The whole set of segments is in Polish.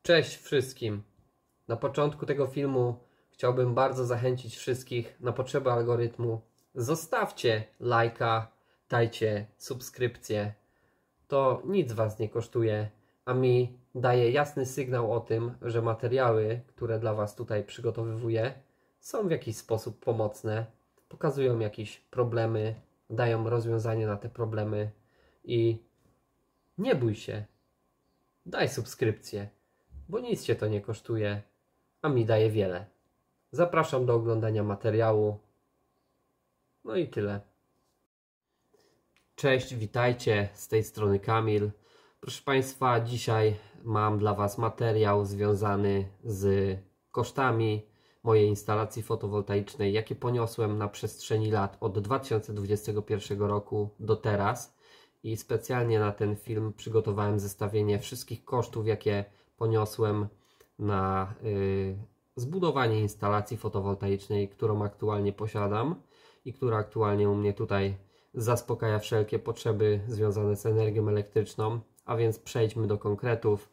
Cześć wszystkim! Na początku tego filmu chciałbym bardzo zachęcić wszystkich na potrzeby algorytmu. Zostawcie lajka, dajcie subskrypcję. To nic Was nie kosztuje, a mi daje jasny sygnał o tym, że materiały, które dla Was tutaj przygotowywuję, są w jakiś sposób pomocne, pokazują jakieś problemy, dają rozwiązanie na te problemy i nie bój się, daj subskrypcję, bo nic Cię to nie kosztuje, a mi daje wiele. Zapraszam do oglądania materiału. No i tyle. Cześć, witajcie, z tej strony Kamil. Proszę Państwa, dzisiaj mam dla Was materiał związany z kosztami mojej instalacji fotowoltaicznej, jakie poniosłem na przestrzeni lat od 2021 roku do teraz. I specjalnie na ten film przygotowałem zestawienie wszystkich kosztów, jakie poniosłem na zbudowanie instalacji fotowoltaicznej, którą aktualnie posiadam i która aktualnie u mnie tutaj zaspokaja wszelkie potrzeby związane z energią elektryczną. A więc przejdźmy do konkretów.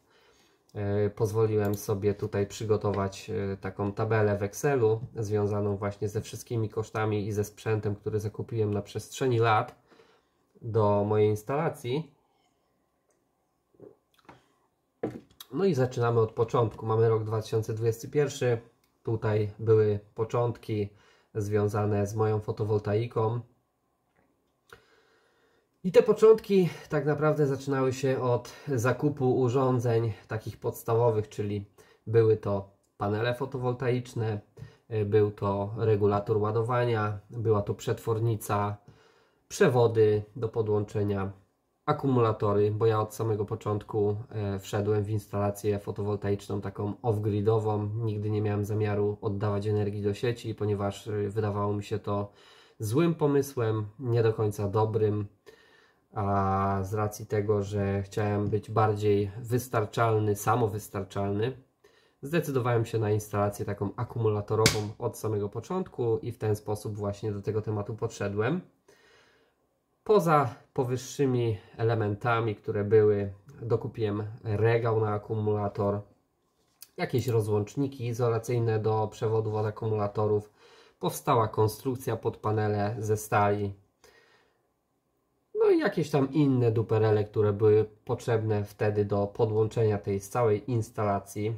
Pozwoliłem sobie tutaj przygotować taką tabelę w Excelu związaną właśnie ze wszystkimi kosztami i ze sprzętem, który zakupiłem na przestrzeni lat do mojej instalacji. No i zaczynamy od początku. Mamy rok 2021. Tutaj były początki związane z moją fotowoltaiką. I te początki tak naprawdę zaczynały się od zakupu urządzeń takich podstawowych, czyli były to panele fotowoltaiczne, był to regulator ładowania, była to przetwornica, przewody do podłączenia, akumulatory, bo ja od samego początku wszedłem w instalację fotowoltaiczną taką off-gridową. Nigdy nie miałem zamiaru oddawać energii do sieci, ponieważ wydawało mi się to złym pomysłem, nie do końca dobrym, a z racji tego, że chciałem być bardziej wystarczalny, samowystarczalny, zdecydowałem się na instalację taką akumulatorową od samego początku i w ten sposób właśnie do tego tematu podszedłem. Poza powyższymi elementami, które były, dokupiłem regał na akumulator, jakieś rozłączniki izolacyjne do przewodów od akumulatorów, powstała konstrukcja pod panele ze stali, no i jakieś tam inne duperele, które były potrzebne wtedy do podłączenia tej całej instalacji,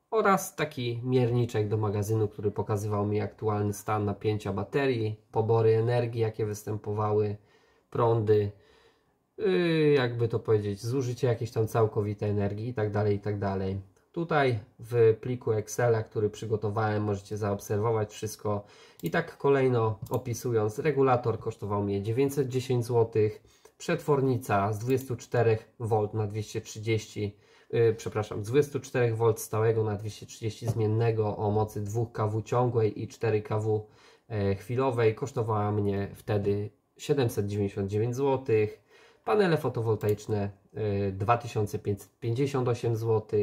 oraz taki mierniczek do magazynu, który pokazywał mi aktualny stan napięcia baterii, pobory energii, jakie występowały, prądy, jakby to powiedzieć, zużycie jakiejś tam całkowitej energii i tak dalej, i tak dalej. Tutaj w pliku Excela, który przygotowałem, możecie zaobserwować wszystko. I tak kolejno opisując, regulator kosztował mnie 910 zł, przetwornica z 24 V na 230, z 24 V stałego na 230 zmiennego o mocy 2 kW ciągłej i 4 kW chwilowej kosztowała mnie wtedy 799 zł. Panele fotowoltaiczne 2558 zł.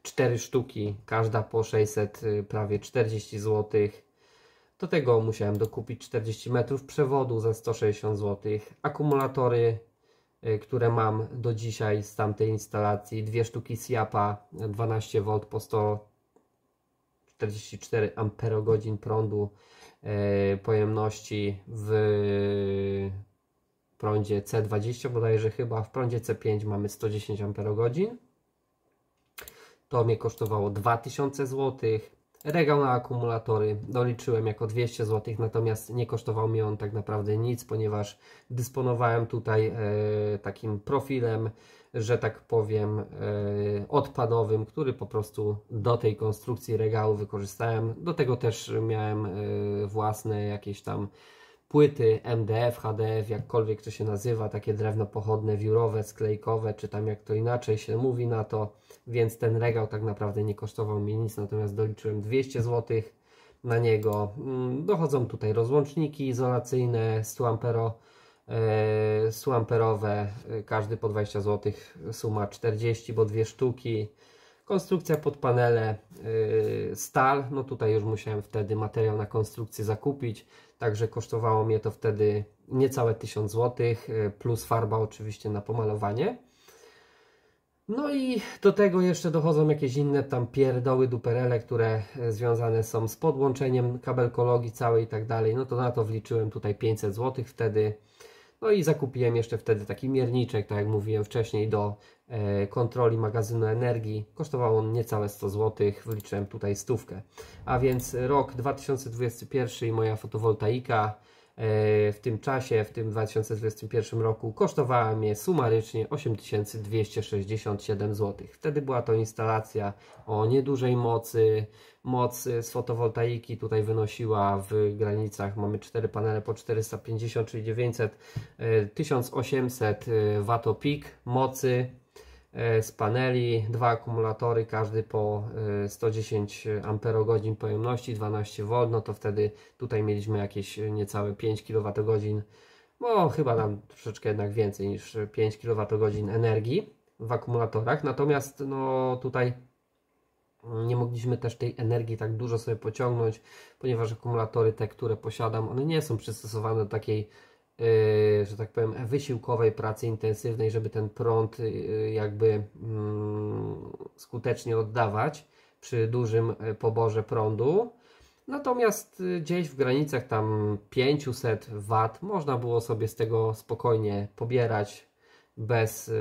4 sztuki, każda po 600, prawie 40 zł. Do tego musiałem dokupić 40 metrów przewodu za 160 zł. Akumulatory, które mam do dzisiaj z tamtej instalacji, 2 sztuki SIAPA 12 V po 144 Ah prądu pojemności w prądzie C20 bodajże chyba, w prądzie C5 mamy 110 Ah. To mnie kosztowało 2000 zł. Regał na akumulatory doliczyłem jako 200 zł, natomiast nie kosztował mi on tak naprawdę nic, ponieważ dysponowałem tutaj takim profilem, że tak powiem, odpadowym, który po prostu do tej konstrukcji regału wykorzystałem. Do tego też miałem własne jakieś tam płyty MDF, HDF, jakkolwiek to się nazywa, takie drewno pochodne, wiórowe, sklejkowe, czy tam jak to inaczej się mówi na to, więc ten regał tak naprawdę nie kosztował mnie nic, natomiast doliczyłem 200 zł na niego. Dochodzą tutaj rozłączniki izolacyjne 100 amperowe, każdy po 20 zł, suma 40, bo 2 sztuki. Konstrukcja pod panele, stal, no tutaj już musiałem wtedy materiał na konstrukcję zakupić, także kosztowało mnie to wtedy niecałe 1000 zł, plus farba oczywiście na pomalowanie. No i do tego jeszcze dochodzą jakieś inne tam pierdoły, duperele, które związane są z podłączeniem kabelkologii całej i tak dalej. No to na to wliczyłem tutaj 500 zł wtedy. No i zakupiłem jeszcze wtedy taki mierniczek, tak jak mówiłem wcześniej, do kontroli magazynu energii. Kosztował on niecałe 100 zł, wliczyłem tutaj stówkę. A więc rok 2021 i moja fotowoltaika w tym czasie, w tym 2021 roku kosztowała mnie sumarycznie 8267 zł. Wtedy była to instalacja o niedużej mocy. Moc z fotowoltaiki tutaj wynosiła w granicach, mamy 4 panele po 450, czyli 1800 watopik mocy z paneli, 2 akumulatory, każdy po 110 amperogodzin pojemności, 12 V, no to wtedy tutaj mieliśmy jakieś niecałe 5 kWh, no chyba nam troszeczkę jednak więcej niż 5 kWh energii w akumulatorach, natomiast no tutaj nie mogliśmy też tej energii tak dużo sobie pociągnąć, ponieważ akumulatory te, które posiadam, one nie są przystosowane do takiej że tak powiem, wysiłkowej pracy intensywnej, żeby ten prąd jakby skutecznie oddawać przy dużym poborze prądu. Natomiast gdzieś w granicach tam 500 W można było sobie z tego spokojnie pobierać bez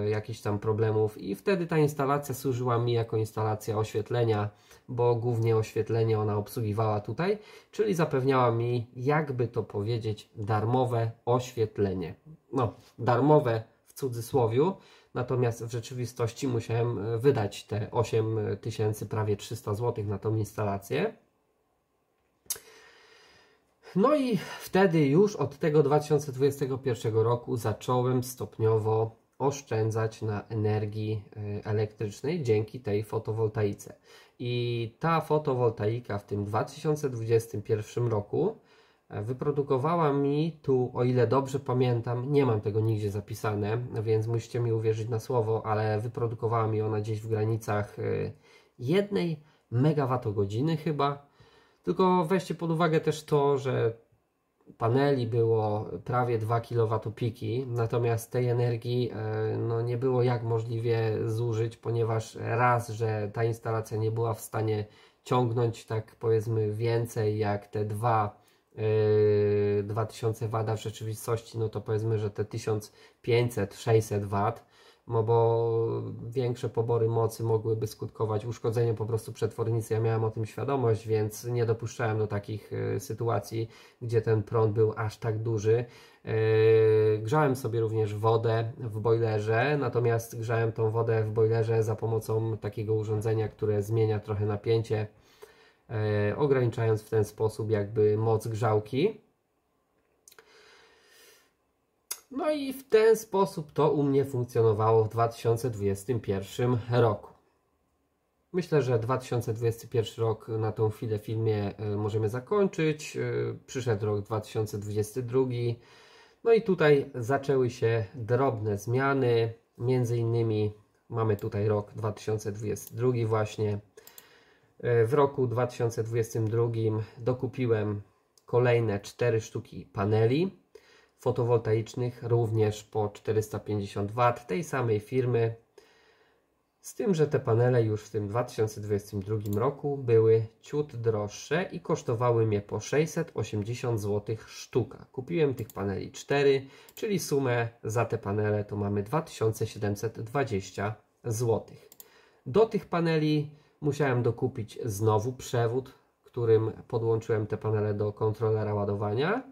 jakichś tam problemów i wtedy ta instalacja służyła mi jako instalacja oświetlenia, bo głównie oświetlenie ona obsługiwała tutaj, czyli zapewniała mi, jakby to powiedzieć, darmowe oświetlenie. No, darmowe w cudzysłowiu, natomiast w rzeczywistości musiałem wydać te 8000, prawie 300 zł na tą instalację. No i wtedy już od tego 2021 roku zacząłem stopniowo oszczędzać na energii elektrycznej dzięki tej fotowoltaice. I ta fotowoltaika w tym 2021 roku wyprodukowała mi tu, o ile dobrze pamiętam, nie mam tego nigdzie zapisane, więc musicie mi uwierzyć na słowo, ale wyprodukowała mi ona gdzieś w granicach 1 MWh chyba. Tylko weźcie pod uwagę też to, że paneli było prawie 2 kWp, natomiast tej energii no, nie było jak możliwie zużyć, ponieważ raz, że ta instalacja nie była w stanie ciągnąć tak powiedzmy więcej jak te 2000 W w rzeczywistości, no to powiedzmy, że te 1500-600 W, no bo większe pobory mocy mogłyby skutkować uszkodzeniem po prostu przetwornicy. Ja miałem o tym świadomość, więc nie dopuszczałem do takich sytuacji, gdzie ten prąd był aż tak duży. Grzałem sobie również wodę w bojlerze, natomiast grzałem tą wodę w bojlerze za pomocą takiego urządzenia, które zmienia trochę napięcie, ograniczając w ten sposób jakby moc grzałki. No i w ten sposób to u mnie funkcjonowało w 2021 roku. Myślę, że 2021 rok na tą chwilę w filmie możemy zakończyć. Przyszedł rok 2022. No i tutaj zaczęły się drobne zmiany. Między innymi mamy tutaj rok 2022 właśnie. W roku 2022 dokupiłem kolejne 4 sztuki paneli fotowoltaicznych, również po 450 W tej samej firmy, z tym, że te panele już w tym 2022 roku były ciut droższe i kosztowały mnie po 680 zł sztuka. Kupiłem tych paneli 4, czyli sumę za te panele to mamy 2720 zł. Do tych paneli musiałem dokupić znowu przewód, którym podłączyłem te panele do kontrolera ładowania.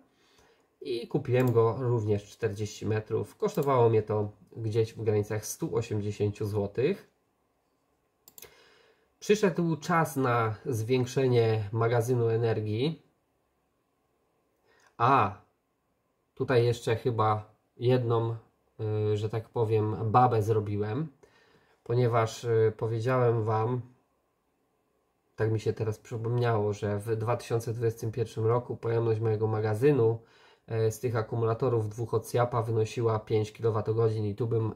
I kupiłem go również 40 metrów. Kosztowało mnie to gdzieś w granicach 180 zł. Przyszedł czas na zwiększenie magazynu energii. A tutaj jeszcze chyba jedną, że tak powiem, babę zrobiłem, ponieważ powiedziałem Wam, tak mi się teraz przypomniało, że w 2021 roku pojemność mojego magazynu z tych akumulatorów dwóch od SIAP-a wynosiła 5 kWh i tu bym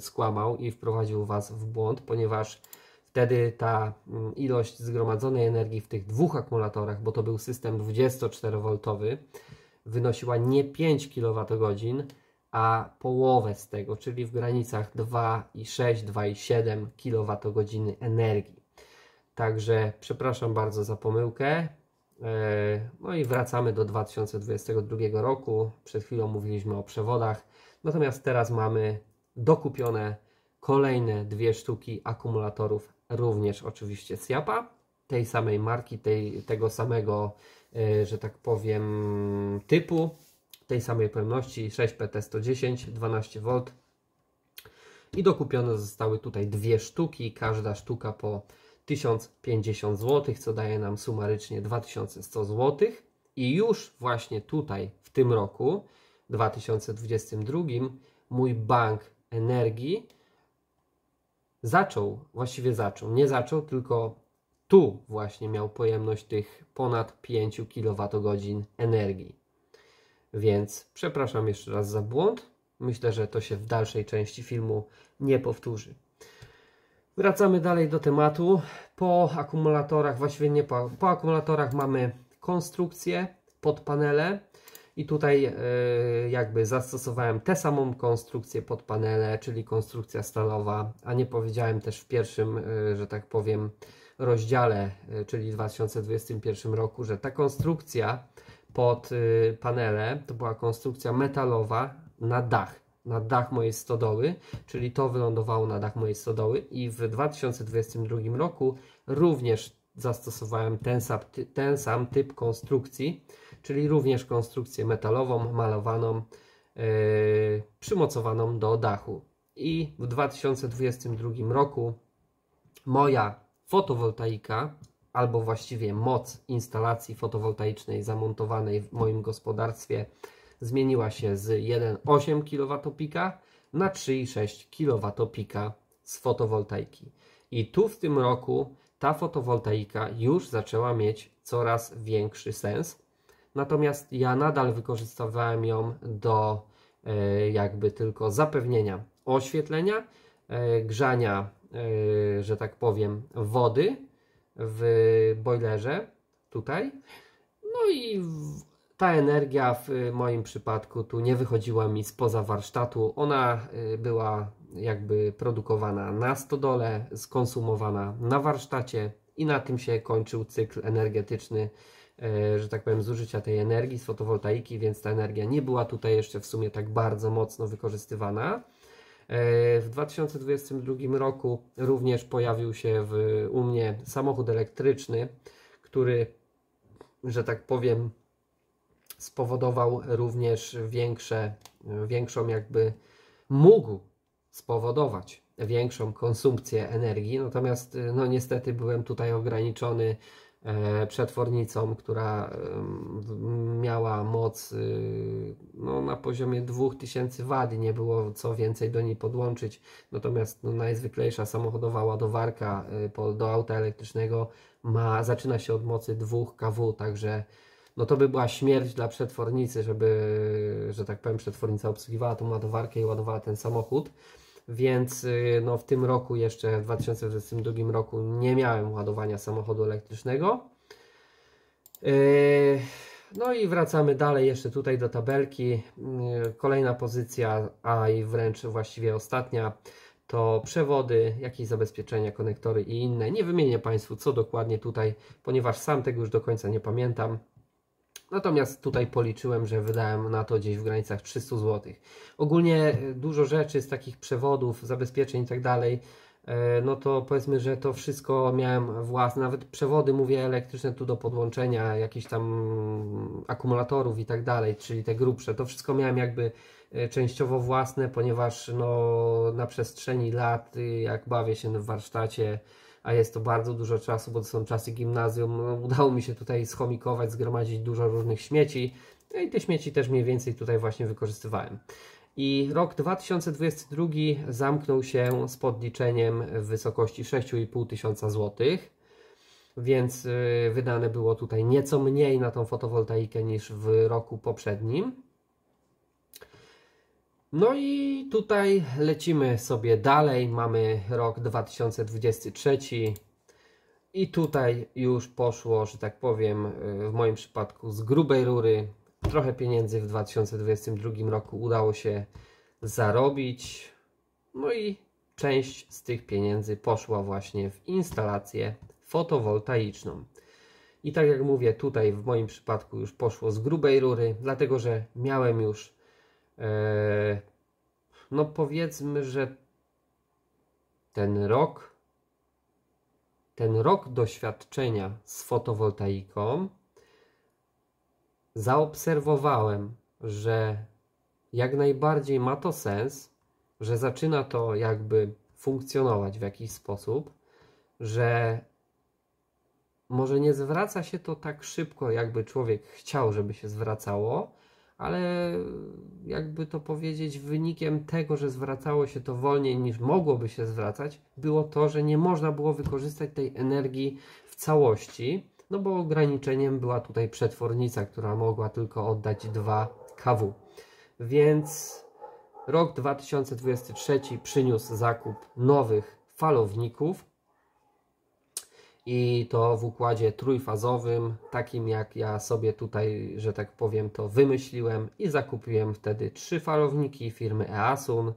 skłamał i wprowadził Was w błąd, ponieważ wtedy ta ilość zgromadzonej energii w tych dwóch akumulatorach, bo to był system 24V, wynosiła nie 5 kWh, a połowę z tego, czyli w granicach 2,6-2,7 kWh energii. Także przepraszam bardzo za pomyłkę. No i wracamy do 2022 roku. Przed chwilą mówiliśmy o przewodach. Natomiast teraz mamy dokupione kolejne 2 sztuki akumulatorów, również oczywiście z Japa, tej samej marki, tego samego, że tak powiem, typu, tej samej pojemności 6PT110, 12V. I dokupione zostały tutaj 2 sztuki, każda sztuka po 1050 zł, co daje nam sumarycznie 2100 zł. I już właśnie tutaj w tym roku 2022 mój bank energii nie zaczął, tylko tu właśnie miał pojemność tych ponad 5 kWh energii. Więc przepraszam jeszcze raz za błąd. Myślę, że to się w dalszej części filmu nie powtórzy. Wracamy dalej do tematu. Po akumulatorach, właściwie nie po akumulatorach mamy konstrukcję pod panele i tutaj jakby zastosowałem tę samą konstrukcję pod panele, czyli konstrukcja stalowa, a nie powiedziałem też w pierwszym, że tak powiem, rozdziale, czyli w 2021 roku, że ta konstrukcja pod panele to była konstrukcja metalowa na dach mojej stodoły, czyli to wylądowało na dach mojej stodoły i w 2022 roku również zastosowałem ten sam typ konstrukcji, czyli również konstrukcję metalową, malowaną, przymocowaną do dachu. I w 2022 roku moja fotowoltaika, albo właściwie moc instalacji fotowoltaicznej zamontowanej w moim gospodarstwie zmieniła się z 1,8 kWp na 3,6 kWp z fotowoltaiki. I tu w tym roku ta fotowoltaika już zaczęła mieć coraz większy sens. Natomiast ja nadal wykorzystywałem ją do jakby tylko zapewnienia oświetlenia, grzania, że tak powiem, wody w bojlerze tutaj. No i ta energia w moim przypadku tu nie wychodziła mi spoza warsztatu. Ona była jakby produkowana na stodole, skonsumowana na warsztacie i na tym się kończył cykl energetyczny, że tak powiem, zużycia tej energii z fotowoltaiki, więc ta energia nie była tutaj jeszcze w sumie tak bardzo mocno wykorzystywana. W 2022 roku również pojawił się u mnie samochód elektryczny, który, że tak powiem, spowodował również mógł spowodować większą konsumpcję energii, natomiast no niestety byłem tutaj ograniczony przetwornicą, która miała moc no, na poziomie 2000 W, nie było co więcej do niej podłączyć, natomiast no, najzwyklejsza samochodowa ładowarka do auta elektrycznego zaczyna się od mocy 2 kW, także no to by była śmierć dla przetwornicy, żeby, że tak powiem, przetwornica obsługiwała tą ładowarkę i ładowała ten samochód. Więc no, w tym roku, jeszcze w 2022 roku, nie miałem ładowania samochodu elektrycznego. No i wracamy dalej jeszcze tutaj do tabelki. Kolejna pozycja, a i wręcz właściwie ostatnia, to przewody, jakieś zabezpieczenia, konektory i inne. Nie wymienię Państwu co dokładnie tutaj, ponieważ sam tego już do końca nie pamiętam. Natomiast tutaj policzyłem, że wydałem na to gdzieś w granicach 300 zł. Ogólnie dużo rzeczy z takich przewodów, zabezpieczeń i tak dalej, no to powiedzmy, że to wszystko miałem własne, nawet przewody, mówię, elektryczne tu do podłączenia, jakichś tam akumulatorów i tak dalej, czyli te grubsze, to wszystko miałem jakby częściowo własne, ponieważ no, na przestrzeni lat, jak bawię się w warsztacie, a jest to bardzo dużo czasu, bo to są czasy gimnazjum, no, udało mi się tutaj schomikować, zgromadzić dużo różnych śmieci, no i te śmieci też mniej więcej tutaj właśnie wykorzystywałem. I rok 2022 zamknął się z podliczeniem w wysokości 6500 zł, więc wydane było tutaj nieco mniej na tą fotowoltaikę niż w roku poprzednim. No i tutaj lecimy sobie dalej, mamy rok 2023 i tutaj już poszło, że tak powiem, w moim przypadku z grubej rury, trochę pieniędzy w 2022 roku udało się zarobić. No i część z tych pieniędzy poszła właśnie w instalację fotowoltaiczną. I tak jak mówię, tutaj w moim przypadku już poszło z grubej rury, dlatego że miałem już no powiedzmy, że ten rok doświadczenia z fotowoltaiką, zaobserwowałem, że jak najbardziej ma to sens, że zaczyna to jakby funkcjonować w jakiś sposób, że może nie zwraca się to tak szybko, jakby człowiek chciał, żeby się zwracało, ale jakby to powiedzieć, wynikiem tego, że zwracało się to wolniej niż mogłoby się zwracać, było to, że nie można było wykorzystać tej energii w całości, no bo ograniczeniem była tutaj przetwornica, która mogła tylko oddać 2 kW. Więc rok 2023 przyniósł zakup nowych falowników i to w układzie trójfazowym, takim jak ja sobie tutaj, że tak powiem, to wymyśliłem i zakupiłem wtedy 3 falowniki firmy Easun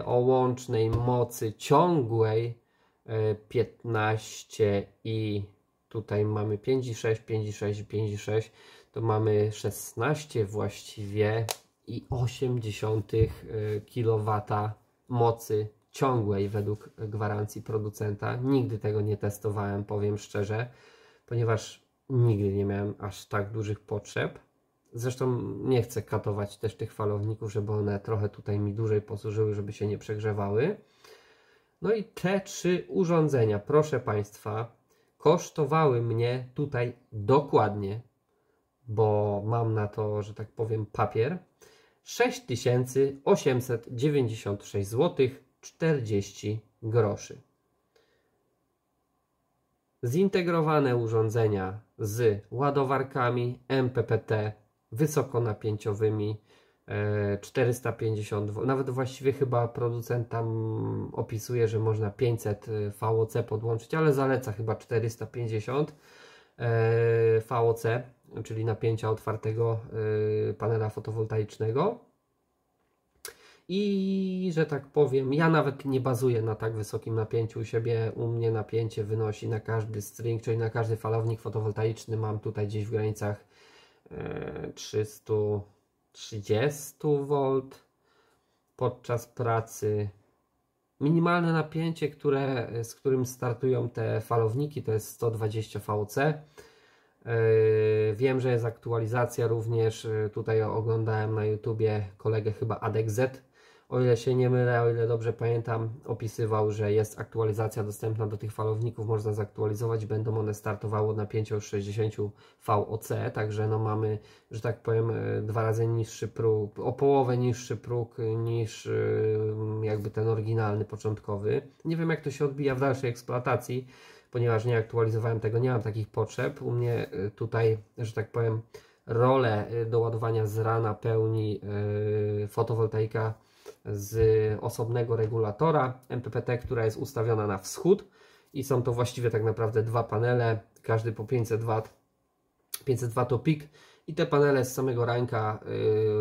o łącznej mocy ciągłej 15 i tutaj mamy 5,6, 5,6, 5,6, to mamy 16 właściwie i 0,8 kW mocy ciągłej według gwarancji producenta. Nigdy tego nie testowałem, powiem szczerze, ponieważ nigdy nie miałem aż tak dużych potrzeb. Zresztą nie chcę katować też tych falowników, żeby one trochę tutaj mi dłużej posłużyły, żeby się nie przegrzewały. No i te 3 urządzenia, proszę Państwa, kosztowały mnie tutaj dokładnie, bo mam na to, że tak powiem, papier, 6896 zł 40 groszy. Zintegrowane urządzenia z ładowarkami MPPT wysokonapięciowymi 450 V, nawet właściwie chyba producent tam opisuje, że można 500 VOC podłączyć, ale zaleca chyba 450 VOC, czyli napięcia otwartego panela fotowoltaicznego. I że tak powiem, ja nawet nie bazuję na tak wysokim napięciu u siebie. U mnie napięcie wynosi na każdy string, czyli na każdy falownik fotowoltaiczny mam tutaj gdzieś w granicach 330 V podczas pracy. Minimalne napięcie, z którym startują te falowniki, to jest 120 VOC. Wiem, że jest aktualizacja również. Tutaj oglądałem na YouTubie kolegę chyba ADEXZ. O ile się nie mylę, o ile dobrze pamiętam, opisywał, że jest aktualizacja dostępna do tych falowników, można zaktualizować, będą one startowały od napięcia już 60 VOC, także no mamy, że tak powiem, 2 razy niższy próg, o połowę niższy próg niż jakby ten oryginalny, początkowy. Nie wiem, jak to się odbija w dalszej eksploatacji, ponieważ nie aktualizowałem tego, nie mam takich potrzeb. U mnie tutaj, że tak powiem, rolę do ładowania z rana pełni fotowoltaika z osobnego regulatora MPPT, która jest ustawiona na wschód i są to właściwie tak naprawdę 2 panele, każdy po 500 W, 500 W to pik i te panele z samego ranka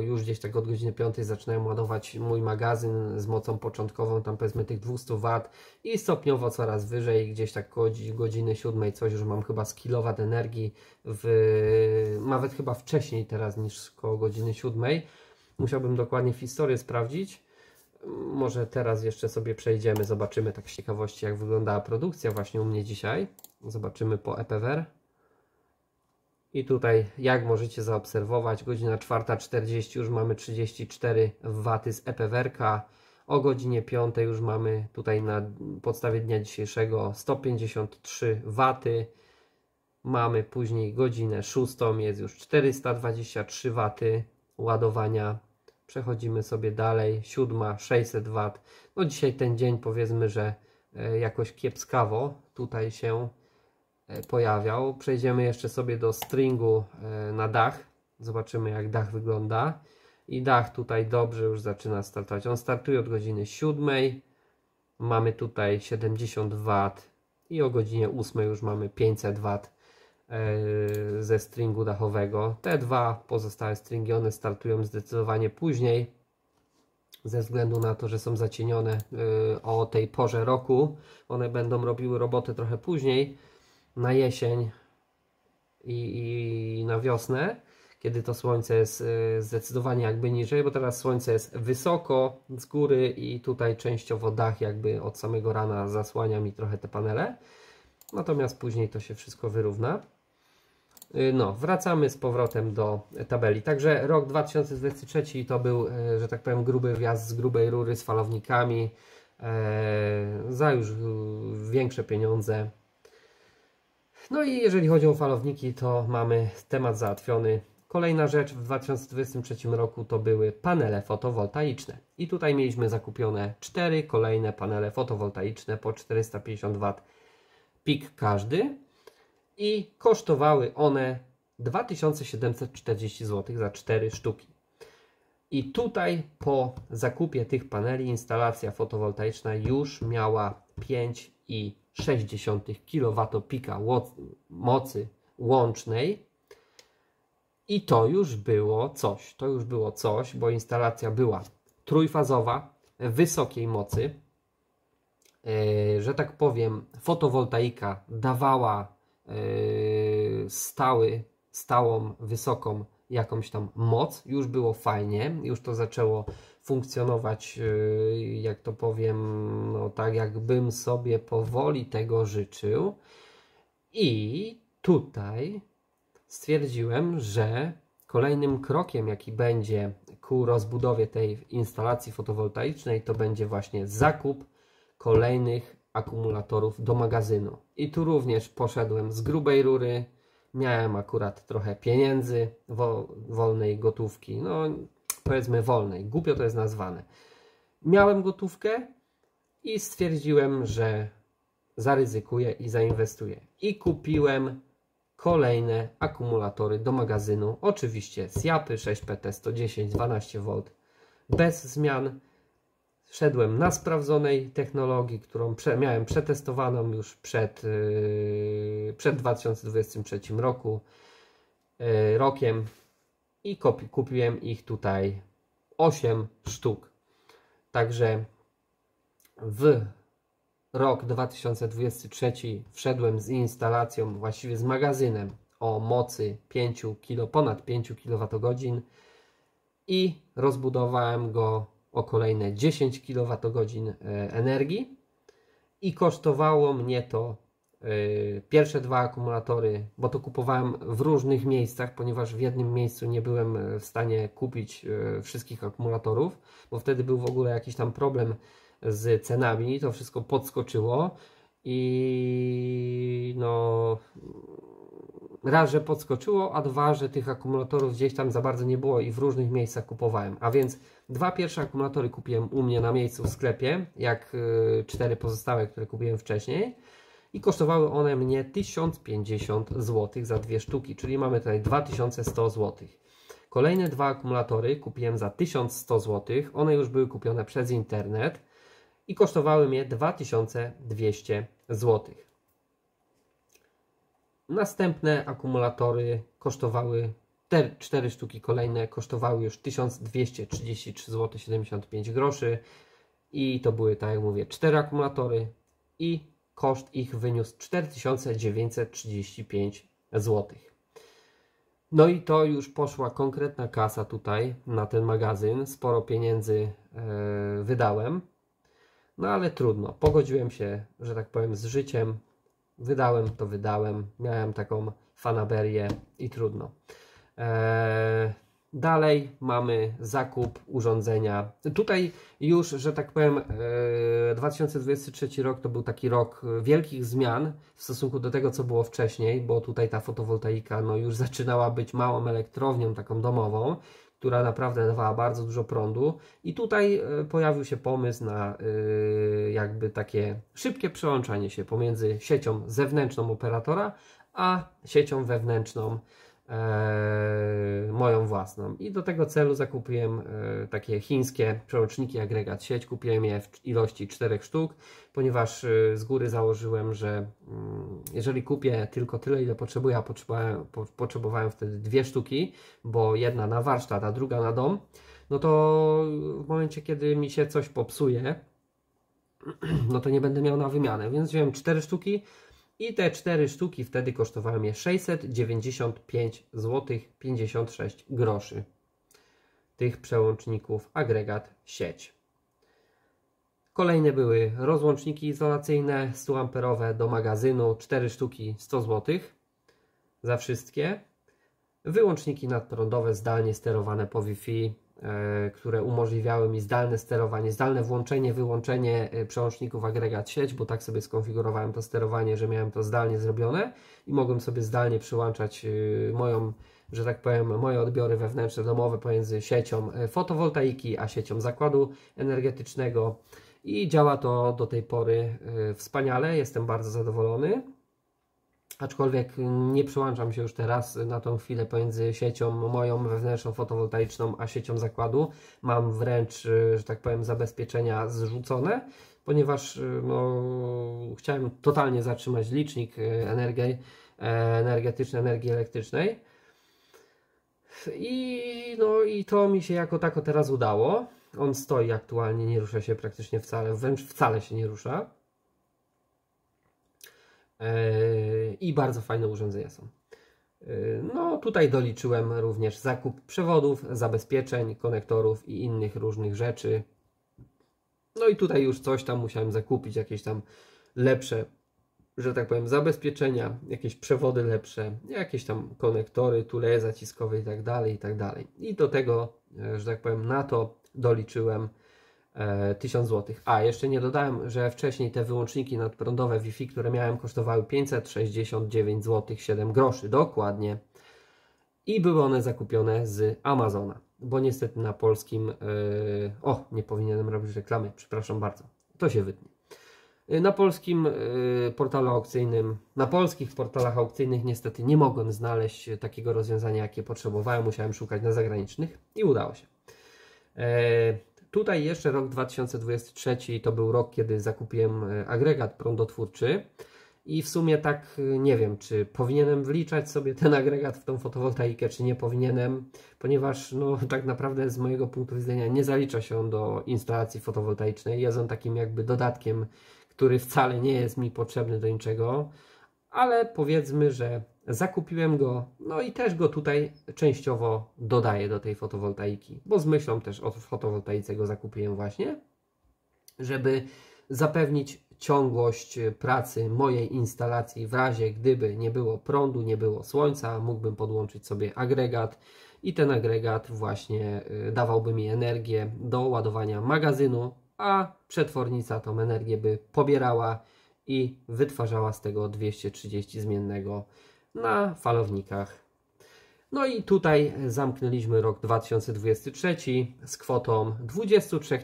już gdzieś tak od godziny 5 zaczynają ładować mój magazyn z mocą początkową, tam powiedzmy tych 200 W i stopniowo coraz wyżej, gdzieś tak koło godziny 7 coś już mam chyba z kilowatt energii, nawet chyba wcześniej teraz niż koło godziny 7. Musiałbym dokładnie w historię sprawdzić. Może teraz jeszcze sobie przejdziemy, zobaczymy tak z ciekawości, jak wyglądała produkcja właśnie u mnie dzisiaj. Zobaczymy po EPWR. I tutaj, jak możecie zaobserwować, godzina 4:40 już mamy 34 W z EPWR-ka. O godzinie 5 już mamy tutaj na podstawie dnia dzisiejszego 153 W. Mamy później godzinę 6, jest już 423 W ładowania. Przechodzimy sobie dalej, 7, 600 W. No dzisiaj ten dzień, powiedzmy, że jakoś kiepskawo tutaj się pojawiał. Przejdziemy jeszcze sobie do stringu na dach. Zobaczymy, jak dach wygląda. I dach tutaj dobrze już zaczyna startować. On startuje od godziny 7. Mamy tutaj 70 W i o godzinie 8 już mamy 500 W ze stringu dachowego. Te dwa pozostałe stringi, one startują zdecydowanie później, ze względu na to, że są zacienione o tej porze roku. One będą robiły robotę trochę później, na jesień i na wiosnę, kiedy to słońce jest zdecydowanie jakby niżej, bo teraz słońce jest wysoko z góry i tutaj częściowo dach jakby od samego rana zasłania mi trochę te panele. Natomiast później to się wszystko wyrówna. No, wracamy z powrotem do tabeli. Także rok 2023 to był, że tak powiem, gruby wjazd z grubej rury z falownikami za już większe pieniądze. No i jeżeli chodzi o falowniki, to mamy temat załatwiony. Kolejna rzecz w 2023 roku to były panele fotowoltaiczne. I tutaj mieliśmy zakupione 4 kolejne panele fotowoltaiczne po 450 W pik każdy. I kosztowały one 2740 zł za 4 sztuki. I tutaj po zakupie tych paneli instalacja fotowoltaiczna już miała 5,6 kW pika mocy łącznej. I to już było coś. To już było coś, bo instalacja była trójfazowa, wysokiej mocy. Że tak powiem, fotowoltaika dawała stałą, wysoką jakąś tam moc. Już było fajnie, już to zaczęło funkcjonować, jak to powiem, no tak jakbym sobie powoli tego życzył. I tutaj stwierdziłem, że kolejnym krokiem, jaki będzie ku rozbudowie tej instalacji fotowoltaicznej, to będzie właśnie zakup kolejnych akumulatorów do magazynu. I tu również poszedłem z grubej rury. Miałem akurat trochę pieniędzy, wolnej gotówki. No powiedzmy wolnej, głupio to jest nazwane. Miałem gotówkę i stwierdziłem, że zaryzykuję i zainwestuję. I kupiłem kolejne akumulatory do magazynu. Oczywiście z Japy 6PT 110 12V bez zmian. Szedłem na sprawdzonej technologii, którą miałem przetestowaną już przed 2023 rokiem i kupiłem ich tutaj 8 sztuk. Także w rok 2023 wszedłem z instalacją, właściwie z magazynem o mocy ponad 5 kWh i rozbudowałem go o kolejne 10 kWh energii i kosztowało mnie to pierwsze dwa akumulatory, bo to kupowałem w różnych miejscach, ponieważ w jednym miejscu nie byłem w stanie kupić wszystkich akumulatorów, bo wtedy był w ogóle jakiś tam problem z cenami, to wszystko podskoczyło i no raz, że podskoczyło, a dwa, że tych akumulatorów gdzieś tam za bardzo nie było i w różnych miejscach kupowałem. A więc dwa pierwsze akumulatory kupiłem u mnie na miejscu w sklepie, jak 4 pozostałe, które kupiłem wcześniej. I kosztowały one mnie 1050 zł za 2 sztuki, czyli mamy tutaj 2100 zł. Kolejne dwa akumulatory kupiłem za 1100 zł. One już były kupione przez internet i kosztowały mnie 2200 zł. Następne akumulatory kosztowały, te 4 sztuki kolejne kosztowały już 1233 zł 75 groszy i to były, tak jak mówię, 4 akumulatory i koszt ich wyniósł 4935 zł. No i to już poszła konkretna kasa tutaj na ten magazyn, sporo pieniędzy wydałem, no ale trudno, pogodziłem się, że tak powiem, z życiem. Wydałem to wydałem, miałem taką fanaberię i trudno. Dalej mamy zakup urządzenia. Tutaj już, że tak powiem, 2023 rok to był taki rok wielkich zmian w stosunku do tego, co było wcześniej, bo tutaj ta fotowoltaika no, już zaczynała być małą elektrownią taką domową, która naprawdę dawała bardzo dużo prądu i tutaj pojawił się pomysł na jakby takie szybkie przełączanie się pomiędzy siecią zewnętrzną operatora a siecią wewnętrzną moją własną. I do tego celu zakupiłem takie chińskie przełączniki agregat sieć. Kupiłem je w ilości 4 sztuk, ponieważ z góry założyłem, że jeżeli kupię tylko tyle, ile potrzebuję, a potrzebowałem wtedy 2 sztuki, bo jedna na warsztat, a druga na dom, no to w momencie, kiedy mi się coś popsuje, no to nie będę miał na wymianę, więc wziąłem 4 sztuki i te 4 sztuki wtedy kosztowały mnie 695 zł 56 groszy tych przełączników agregat sieć. Kolejne były rozłączniki izolacyjne 100 amperowe do magazynu, 4 sztuki 100 zł za wszystkie. Wyłączniki nadprądowe zdalnie sterowane po Wi-Fi, które umożliwiały mi zdalne sterowanie, zdalne włączenie, wyłączenie przełączników agregat sieć, bo tak sobie skonfigurowałem to sterowanie, że miałem to zdalnie zrobione i mogłem sobie zdalnie przyłączać że tak powiem, moje odbiory wewnętrzne, domowe pomiędzy siecią fotowoltaiki a siecią zakładu energetycznego i działa to do tej pory wspaniale, jestem bardzo zadowolony. Aczkolwiek nie przyłączam się już teraz na tą chwilę pomiędzy siecią moją wewnętrzną fotowoltaiczną a siecią zakładu. Mam wręcz, że tak powiem, zabezpieczenia zrzucone, ponieważ chciałem totalnie zatrzymać licznik energetyczny, energii elektrycznej. I to mi się jako tako teraz udało. On stoi aktualnie, nie rusza się praktycznie wcale, wręcz wcale się nie rusza. I bardzo fajne urządzenia są. No tutaj doliczyłem również zakup przewodów, zabezpieczeń, konektorów i innych różnych rzeczy. No i tutaj już coś tam musiałem zakupić, jakieś tam lepsze, że tak powiem, zabezpieczenia, jakieś przewody lepsze, jakieś tam konektory, tuleje zaciskowe i tak dalej, i tak dalej. I do tego, że tak powiem, na to doliczyłem 1000 zł. A jeszcze nie dodałem, że wcześniej te wyłączniki nadprądowe Wi-Fi, które miałem, kosztowały 569 zł 7 groszy dokładnie i były one zakupione z Amazona, bo niestety na polskim nie powinienem robić reklamy, przepraszam bardzo, to się wytnie. Na polskim portalu aukcyjnym, na polskich portalach aukcyjnych niestety nie mogłem znaleźć takiego rozwiązania, jakie potrzebowałem, musiałem szukać na zagranicznych i udało się. Tutaj jeszcze rok 2023 to był rok, kiedy zakupiłem agregat prądotwórczy i w sumie tak nie wiem, czy powinienem wliczać sobie ten agregat w tą fotowoltaikę, czy nie powinienem, ponieważ tak naprawdę z mojego punktu widzenia nie zalicza się on do instalacji fotowoltaicznej. Jest on takim jakby dodatkiem, który wcale nie jest mi potrzebny do niczego, ale powiedzmy, że zakupiłem go, no i też go tutaj częściowo dodaję do tej fotowoltaiki, bo z myślą też o fotowoltaice go zakupiłem właśnie, żeby zapewnić ciągłość pracy mojej instalacji w razie gdyby nie było prądu, nie było słońca, mógłbym podłączyć sobie agregat i ten agregat właśnie dawałby mi energię do ładowania magazynu, a przetwornica tą energię by pobierała i wytwarzała z tego 230 zmiennego na falownikach. No i tutaj zamknęliśmy rok 2023 z kwotą 23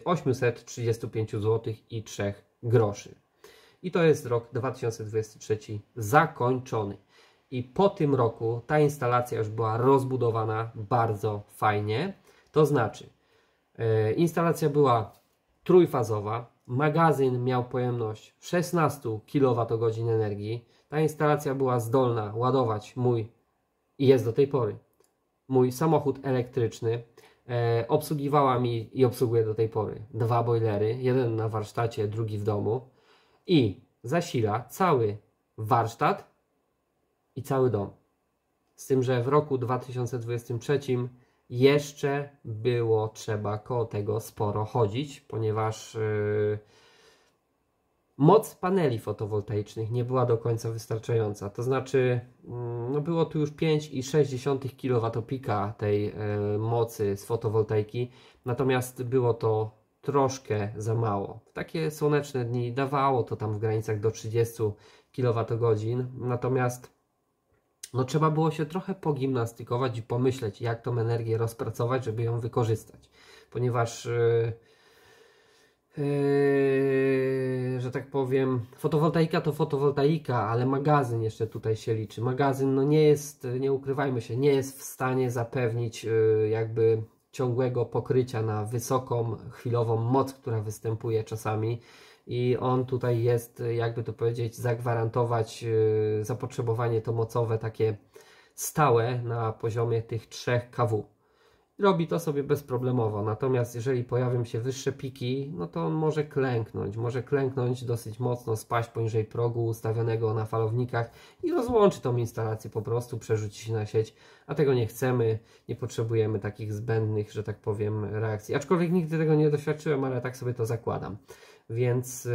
835 zł i 3 groszy. I to jest rok 2023 zakończony. I po tym roku ta instalacja już była rozbudowana bardzo fajnie. To znaczy instalacja była trójfazowa, magazyn miał pojemność 16 kWh energii. Ta instalacja była zdolna ładować i jest do tej pory, mój samochód elektryczny. Obsługiwała mi i obsługuje do tej pory 2 bojlery, jeden na warsztacie, drugi w domu i zasila cały warsztat i cały dom. Z tym, że w roku 2023 jeszcze było trzeba koło tego sporo chodzić, ponieważ moc paneli fotowoltaicznych nie była do końca wystarczająca. To znaczy było tu już 5,6 kWp tej mocy z fotowoltaiki, natomiast było to troszkę za mało. W takie słoneczne dni dawało to tam w granicach do 30 kWh, natomiast trzeba było się trochę pogimnastykować i pomyśleć, jak tą energię rozpracować, żeby ją wykorzystać. Ponieważ że tak powiem, fotowoltaika to fotowoltaika, ale magazyn jeszcze tutaj się liczy. Magazyn no nie jest, nie ukrywajmy się, nie jest w stanie zapewnić jakby ciągłego pokrycia na wysoką, chwilową moc, która występuje czasami. I on tutaj jest, jakby to powiedzieć, zagwarantować zapotrzebowanie to mocowe takie stałe na poziomie tych 3 kW. Robi to sobie bezproblemowo, natomiast jeżeli pojawią się wyższe piki, no to on może klęknąć dosyć mocno, spaść poniżej progu ustawionego na falownikach i rozłączy tą instalację po prostu, przerzuci się na sieć, a tego nie chcemy, nie potrzebujemy takich zbędnych, że tak powiem, reakcji. Aczkolwiek nigdy tego nie doświadczyłem, ale tak sobie to zakładam. Więc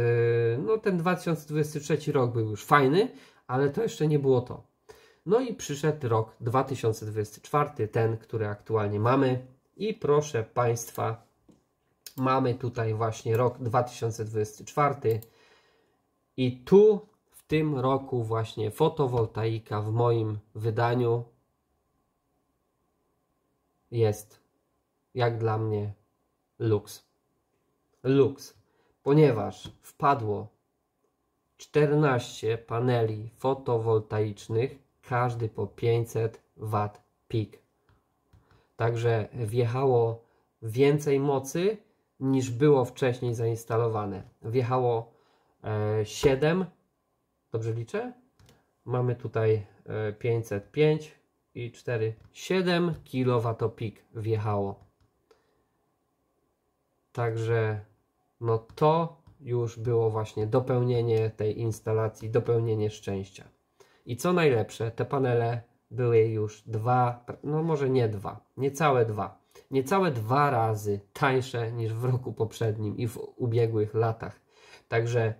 no, ten 2023 rok był już fajny, ale to jeszcze nie było to. No i przyszedł rok 2024, ten, który aktualnie mamy. I proszę Państwa, mamy tutaj właśnie rok 2024. I tu w tym roku właśnie fotowoltaika w moim wydaniu jest, jak dla mnie, luks. Luks, ponieważ wpadło 14 paneli fotowoltaicznych, każdy po 500 W peak. Także wjechało więcej mocy niż było wcześniej zainstalowane. Wjechało 7, dobrze liczę? Mamy tutaj 505 i 4, 7 kW peak wjechało. Także no to już było właśnie dopełnienie tej instalacji, dopełnienie szczęścia. I co najlepsze, te panele były już niecałe dwa razy tańsze niż w roku poprzednim i w ubiegłych latach. Także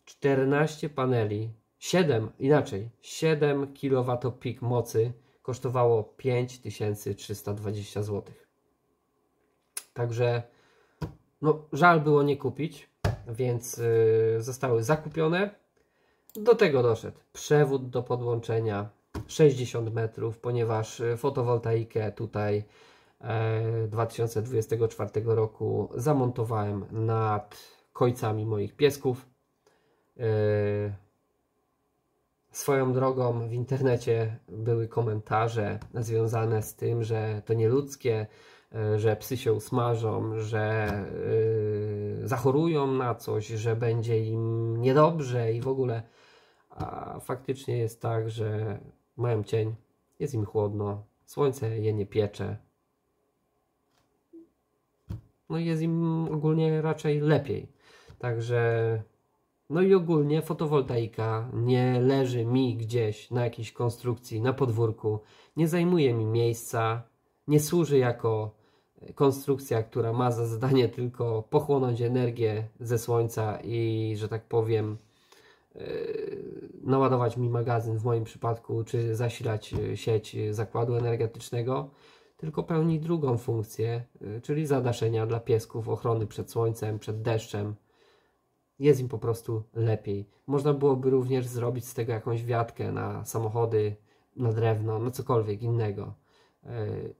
14 paneli, 7 kW peak mocy kosztowało 5320 zł. Także no, żal było nie kupić, więc zostały zakupione. Do tego doszedł przewód do podłączenia 60 metrów, ponieważ fotowoltaikę tutaj 2024 roku zamontowałem nad kojcami moich piesków. Swoją drogą w internecie były komentarze związane z tym, że to nieludzkie, że psy się usmażą, że zachorują na coś, że będzie im niedobrze i w ogóle. A faktycznie jest tak, że mają cień, jest im chłodno, słońce je nie piecze. No i jest im ogólnie raczej lepiej. Także no i ogólnie fotowoltaika nie leży mi gdzieś na jakiejś konstrukcji, na podwórku, nie zajmuje mi miejsca, nie służy jako konstrukcja, która ma za zadanie tylko pochłonąć energię ze słońca i, że tak powiem, naładować mi magazyn w moim przypadku, czy zasilać sieć zakładu energetycznego, tylko pełni drugą funkcję, czyli zadaszenia dla piesków, ochrony przed słońcem, przed deszczem. Jest im po prostu lepiej. Można byłoby również zrobić z tego jakąś wiatkę na samochody, na drewno, na cokolwiek innego.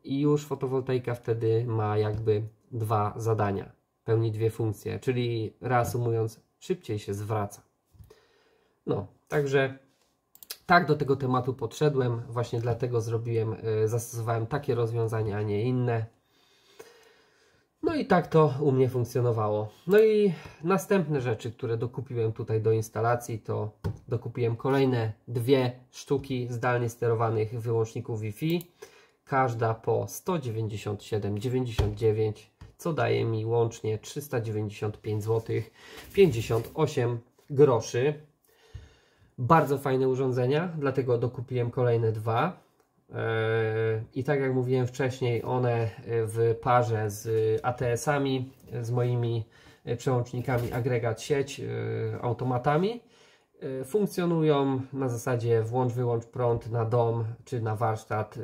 I już fotowoltaika wtedy ma jakby dwa zadania, pełni dwie funkcje, czyli reasumując, szybciej się zwraca. No, także tak do tego tematu podszedłem, właśnie dlatego zastosowałem takie rozwiązania, a nie inne. No i tak to u mnie funkcjonowało. No i następne rzeczy, które dokupiłem tutaj do instalacji, to dokupiłem kolejne 2 sztuki zdalnie sterowanych wyłączników Wi-Fi, każda po 197,99, co daje mi łącznie 395 zł 58 groszy. Bardzo fajne urządzenia, dlatego dokupiłem kolejne 2. I tak jak mówiłem wcześniej, one w parze z ATS-ami, z moimi przełącznikami agregat sieć, automatami, funkcjonują na zasadzie włącz-wyłącz prąd na dom czy na warsztat,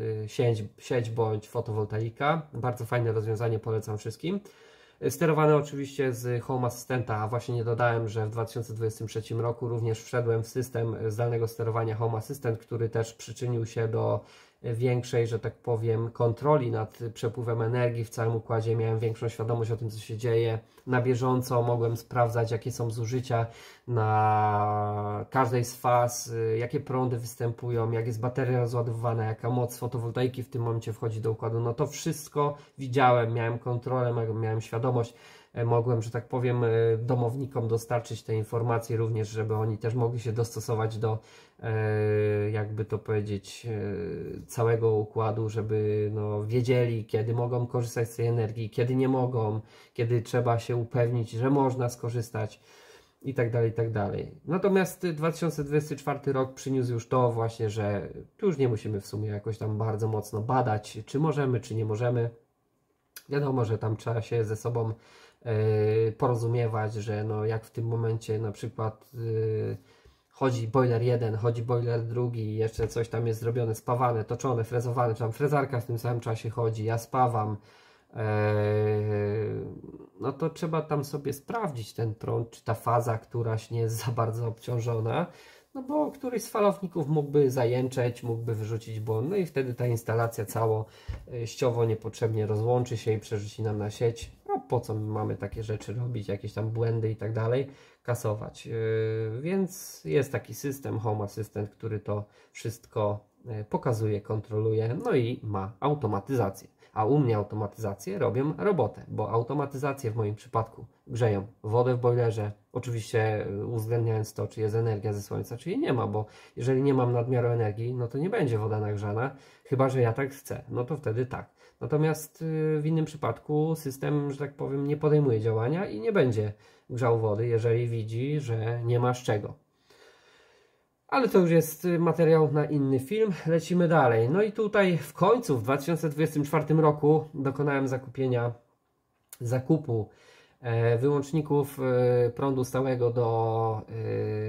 sieć bądź fotowoltaika. Bardzo fajne rozwiązanie, polecam wszystkim. Sterowane oczywiście z Home Assistanta, a właśnie nie dodałem, że w 2023 roku również wszedłem w system zdalnego sterowania Home Assistant, który też przyczynił się do większej, że tak powiem, kontroli nad przepływem energii w całym układzie, miałem większą świadomość o tym, co się dzieje na bieżąco, mogłem sprawdzać, jakie są zużycia na każdej z faz, jakie prądy występują, jak jest bateria rozładowywana, jaka moc fotowoltaiki w tym momencie wchodzi do układu. No to wszystko widziałem, miałem kontrolę, miałem świadomość. Mogłem, że tak powiem, domownikom dostarczyć te informacje również, żeby oni też mogli się dostosować do, jakby to powiedzieć, całego układu, żeby no, wiedzieli, kiedy mogą korzystać z tej energii, kiedy nie mogą, kiedy trzeba się upewnić, że można skorzystać i tak dalej, i tak dalej. Natomiast 2024 rok przyniósł już to właśnie, że tu już nie musimy w sumie jakoś tam bardzo mocno badać, czy możemy, czy nie możemy. Wiadomo, że tam trzeba się ze sobą porozumiewać, że no jak w tym momencie na przykład chodzi boiler jeden, chodzi boiler drugi, jeszcze coś tam jest zrobione, spawane, toczone, frezowane, czy tam frezarka w tym samym czasie chodzi, ja spawam, no to trzeba tam sobie sprawdzić ten prąd, czy ta faza któraś nie jest za bardzo obciążona, no bo któryś z falowników mógłby zajęczeć, mógłby wyrzucić błąd, no i wtedy ta instalacja całościowo niepotrzebnie rozłączy się i przerzuci nam na sieć. No po co my mamy takie rzeczy robić, jakieś tam błędy i tak dalej, kasować. Więc jest taki system Home Assistant, który to wszystko pokazuje, kontroluje, no i ma automatyzację. A u mnie automatyzacje robią robotę, bo automatyzacje w moim przypadku grzeją wodę w boilerze, oczywiście uwzględniając to, czy jest energia ze słońca, czy jej nie ma, bo jeżeli nie mam nadmiaru energii, no to nie będzie woda nagrzana, chyba że ja tak chcę, no to wtedy tak. Natomiast w innym przypadku system, że tak powiem, nie podejmuje działania i nie będzie grzał wody, jeżeli widzi, że nie ma z czego. Ale to już jest materiał na inny film. Lecimy dalej. No i tutaj w końcu w 2024 roku dokonałem zakupu wyłączników prądu stałego do,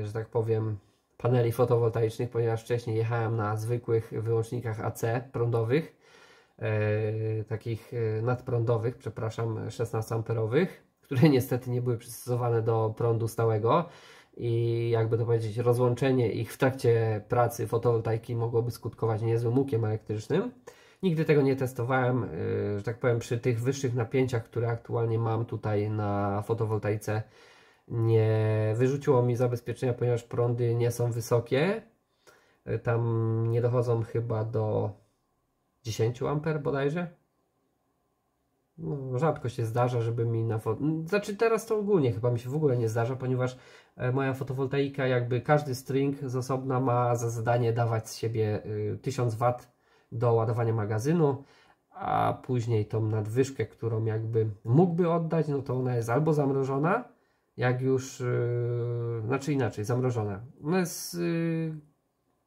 że tak powiem, paneli fotowoltaicznych, ponieważ wcześniej jechałem na zwykłych wyłącznikach AC prądowych, takich nadprądowych, przepraszam, 16 amperowych, które niestety nie były przystosowane do prądu stałego. I jakby to powiedzieć, rozłączenie ich w trakcie pracy fotowoltaiki mogłoby skutkować niezłym łukiem elektrycznym. Nigdy tego nie testowałem, że tak powiem, przy tych wyższych napięciach, które aktualnie mam tutaj na fotowoltaice, nie wyrzuciło mi zabezpieczenia, ponieważ prądy nie są wysokie. Tam nie dochodzą chyba do 10 A bodajże. No, rzadko się zdarza, żeby mi znaczy teraz to ogólnie chyba mi się w ogóle nie zdarza, ponieważ moja fotowoltaika, jakby każdy string z osobna ma za zadanie dawać z siebie 1000 W do ładowania magazynu, a później tą nadwyżkę, którą jakby mógłby oddać, no to ona jest albo zamrożona, jak już, znaczy inaczej, zamrożona. Ona jest,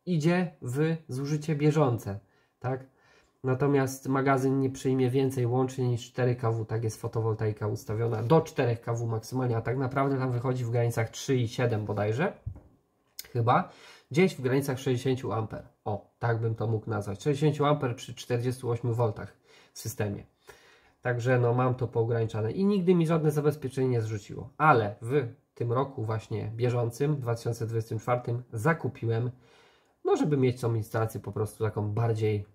idzie w zużycie bieżące, tak? Natomiast magazyn nie przyjmie więcej łącznie niż 4 kW, tak jest fotowoltaika ustawiona, do 4 kW maksymalnie, a tak naprawdę tam wychodzi w granicach 3,7 bodajże, chyba, gdzieś w granicach 60 A. O, tak bym to mógł nazwać, 60 A przy 48 V w systemie. Także no mam to poograniczane i nigdy mi żadne zabezpieczenie nie zrzuciło, ale w tym roku właśnie bieżącym, 2024 zakupiłem, no żeby mieć tą instalację po prostu taką bardziej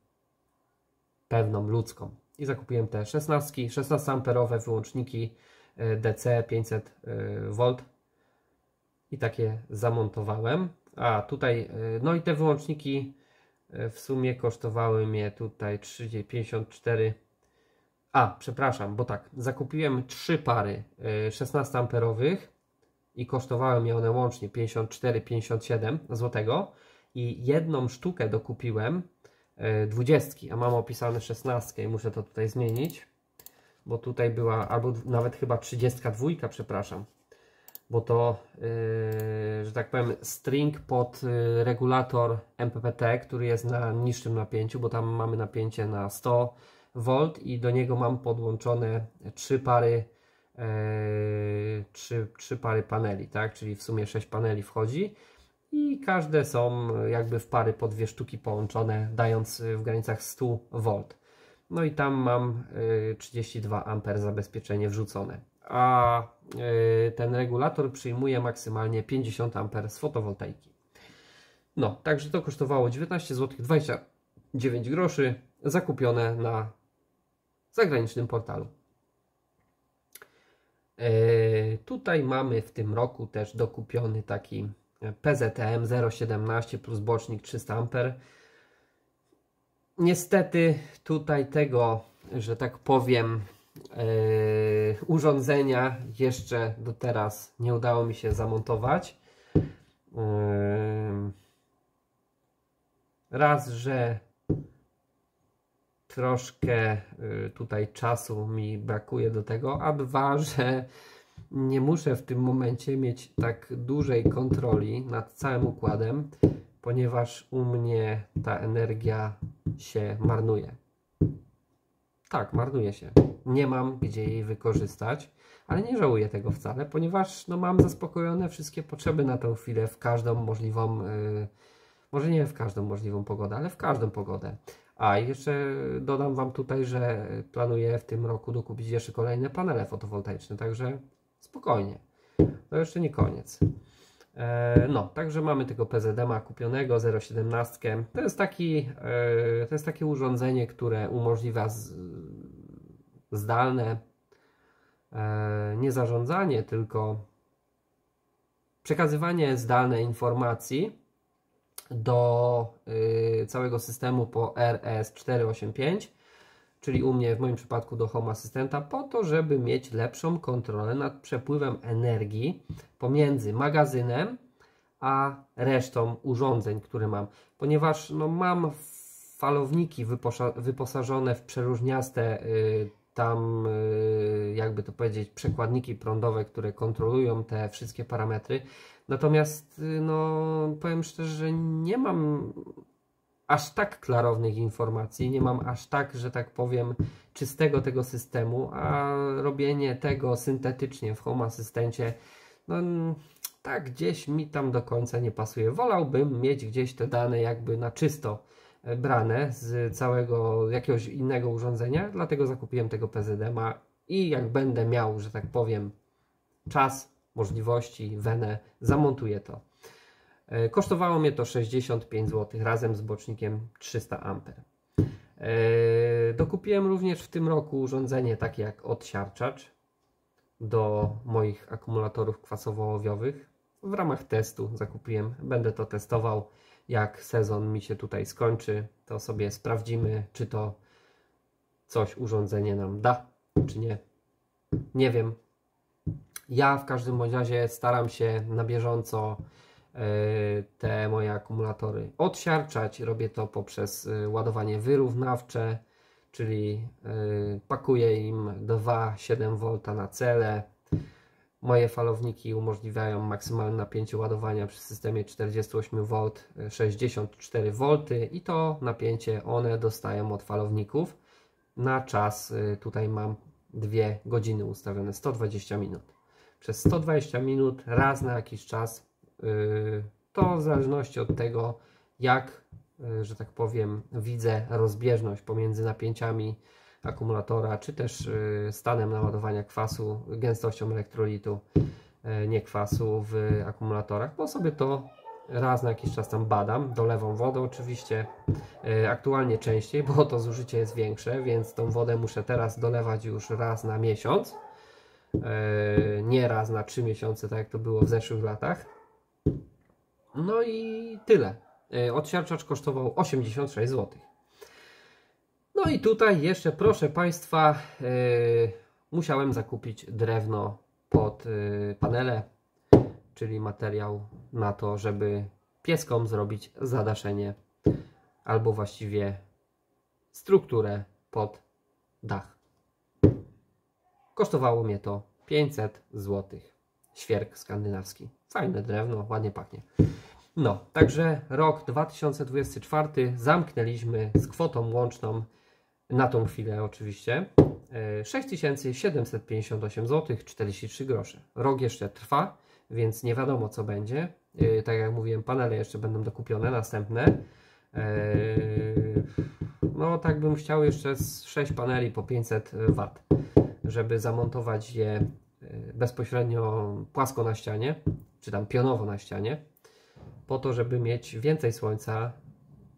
pewną, ludzką. I zakupiłem te 16 amperowe wyłączniki DC 500 V i takie zamontowałem. A tutaj, no i te wyłączniki w sumie kosztowały mnie tutaj 54. A, przepraszam, bo tak, zakupiłem 3 pary 16 amperowych i kosztowały mnie one łącznie 54-57 zł i jedną sztukę dokupiłem 20, a mam opisane 16 i muszę to tutaj zmienić, bo tutaj była, albo nawet chyba 32, przepraszam, bo to, że tak powiem, string pod regulator MPPT, który jest na niższym napięciu, bo tam mamy napięcie na 100 V i do niego mam podłączone 3 pary paneli, tak, czyli w sumie 6 paneli wchodzi. I każde są jakby w pary po 2 sztuki połączone, dając w granicach 100 V. No i tam mam 32 A zabezpieczenie wrzucone. A ten regulator przyjmuje maksymalnie 50 A z fotowoltaiki. No, także to kosztowało 19 zł 9 groszy, zakupione na zagranicznym portalu. Tutaj mamy w tym roku też dokupiony taki PZM 0,17 plus bocznik 300 A. Niestety tutaj tego, że tak powiem, urządzenia jeszcze do teraz nie udało mi się zamontować. Raz, że troszkę tutaj czasu mi brakuje do tego, a dwa, że nie muszę w tym momencie mieć tak dużej kontroli nad całym układem, ponieważ u mnie ta energia się marnuje. Tak, marnuje się. Nie mam gdzie jej wykorzystać, ale nie żałuję tego wcale, ponieważ no, mam zaspokojone wszystkie potrzeby na tę chwilę w każdą możliwą, może nie w każdą możliwą pogodę, ale w każdą pogodę. A jeszcze dodam Wam tutaj, że planuję w tym roku dokupić jeszcze kolejne panele fotowoltaiczne, także spokojnie. To jeszcze nie koniec. No, także mamy tego PZM-a kupionego 0,17. To jest takie urządzenie, które umożliwia zdalne nie zarządzanie, tylko przekazywanie zdalnej informacji do całego systemu po RS485, czyli u mnie w moim przypadku do Home Assistanta, po to, żeby mieć lepszą kontrolę nad przepływem energii pomiędzy magazynem a resztą urządzeń, które mam. Ponieważ no, mam falowniki wyposażone w przeróżniaste jakby to powiedzieć, przekładniki prądowe, które kontrolują te wszystkie parametry. Natomiast no, powiem szczerze, że nie mam aż tak klarownych informacji, nie mam aż tak, że tak powiem, czystego tego systemu, a robienie tego syntetycznie w Home Asystencie, no tak gdzieś mi tam do końca nie pasuje. Wolałbym mieć gdzieś te dane jakby na czysto brane z całego jakiegoś innego urządzenia, dlatego zakupiłem tego PZM-a i jak będę miał, że tak powiem, czas, możliwości, wenę, zamontuję to. Kosztowało mnie to 65 zł razem z bocznikiem 300 A. Dokupiłem również w tym roku urządzenie takie jak odsiarczacz do moich akumulatorów kwasowo-ołowiowych. W ramach testu zakupiłem, będę to testował. Jak sezon mi się tutaj skończy, to sobie sprawdzimy, czy to coś urządzenie nam da, czy nie. Nie wiem. Ja w każdym bądź razie staram się na bieżąco te moje akumulatory odsiarczać. Robię to poprzez ładowanie wyrównawcze, czyli pakuję im 2,7 V na cele. Moje falowniki umożliwiają maksymalne napięcie ładowania przy systemie 48 V 64 V i to napięcie one dostają od falowników na czas. Tutaj mam 2 godziny ustawione, 120 minut. Przez 120 minut raz na jakiś czas, to w zależności od tego, jak, że tak powiem, widzę rozbieżność pomiędzy napięciami akumulatora, czy też stanem naładowania kwasu, gęstością elektrolitu, nie kwasu w akumulatorach, bo sobie to raz na jakiś czas tam badam, dolewam wodę oczywiście, aktualnie częściej, bo to zużycie jest większe, więc tą wodę muszę teraz dolewać już raz na miesiąc, nie raz na 3 miesiące, tak jak to było w zeszłych latach. No i tyle. Odsiarczacz kosztował 86 zł. No i tutaj jeszcze, proszę Państwa, musiałem zakupić drewno pod panele, czyli materiał na to, żeby pieskom zrobić zadaszenie, albo właściwie strukturę pod dach. Kosztowało mnie to 500 zł. Świerk skandynawski. Fajne drewno, ładnie pachnie. No, także rok 2024 zamknęliśmy z kwotą łączną, na tą chwilę oczywiście, 6758 zł 43 grosze. Rok jeszcze trwa, więc nie wiadomo co będzie. Tak jak mówiłem, panele jeszcze będą dokupione, następne. No tak bym chciał jeszcze z 6 paneli po 500 W, żeby zamontować je bezpośrednio płasko na ścianie, czy tam pionowo na ścianie, po to, żeby mieć więcej słońca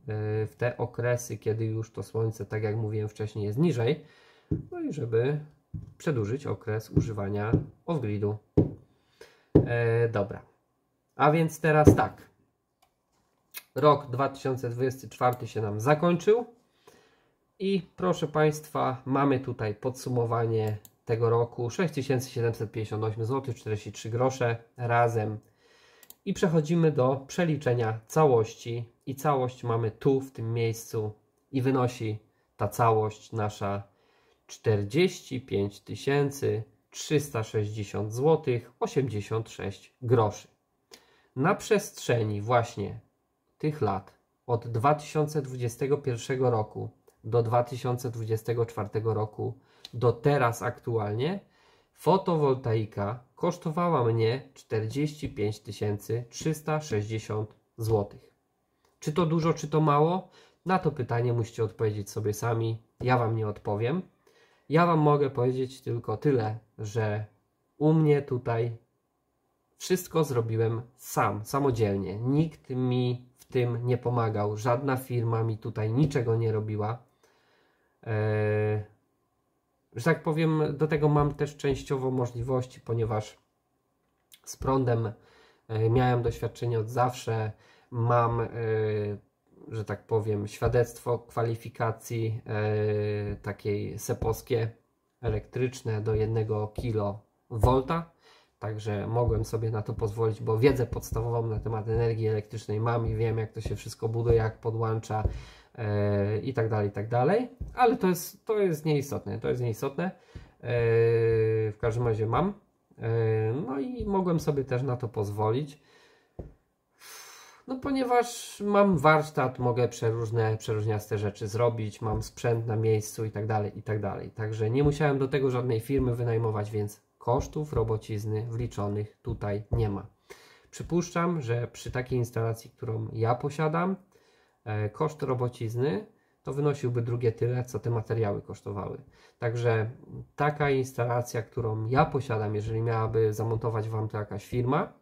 w te okresy, kiedy już to słońce, tak jak mówiłem wcześniej, jest niżej, no i żeby przedłużyć okres używania off-gridu. Dobra, a więc teraz tak, rok 2024 się nam zakończył i proszę Państwa, mamy tutaj podsumowanie tego roku: 6758 zł 43 grosze razem. I przechodzimy do przeliczenia całości. I całość mamy tu, w tym miejscu, i wynosi ta całość nasza 45 360 zł 86 groszy. Na przestrzeni właśnie tych lat od 2021 roku do 2024 roku do teraz aktualnie fotowoltaika kosztowała mnie 45 360 zł. Czy to dużo, czy to mało? Na to pytanie musicie odpowiedzieć sobie sami. Ja Wam nie odpowiem. Ja Wam mogę powiedzieć tylko tyle, że u mnie tutaj wszystko zrobiłem sam, samodzielnie. Nikt mi w tym nie pomagał. Żadna firma mi tutaj niczego nie robiła. Że tak powiem, do tego mam też częściowo możliwości, ponieważ z prądem miałem doświadczenie od zawsze. Mam, że tak powiem, świadectwo kwalifikacji takiej sepowskie elektryczne do 1 kV. Także mogłem sobie na to pozwolić, bo wiedzę podstawową na temat energii elektrycznej mam i wiem, jak to się wszystko buduje, jak podłącza i tak dalej, i tak dalej. Ale to jest nieistotne. To jest nieistotne. W każdym razie mam. No i mogłem sobie też na to pozwolić. No ponieważ mam warsztat, mogę przeróżniaste rzeczy zrobić, mam sprzęt na miejscu i tak dalej, i tak dalej. Także nie musiałem do tego żadnej firmy wynajmować, więc kosztów robocizny wliczonych tutaj nie ma. Przypuszczam, że przy takiej instalacji, którą ja posiadam, koszt robocizny to wynosiłby drugie tyle, co te materiały kosztowały. Także taka instalacja, którą ja posiadam, jeżeli miałaby zamontować Wam to jakaś firma,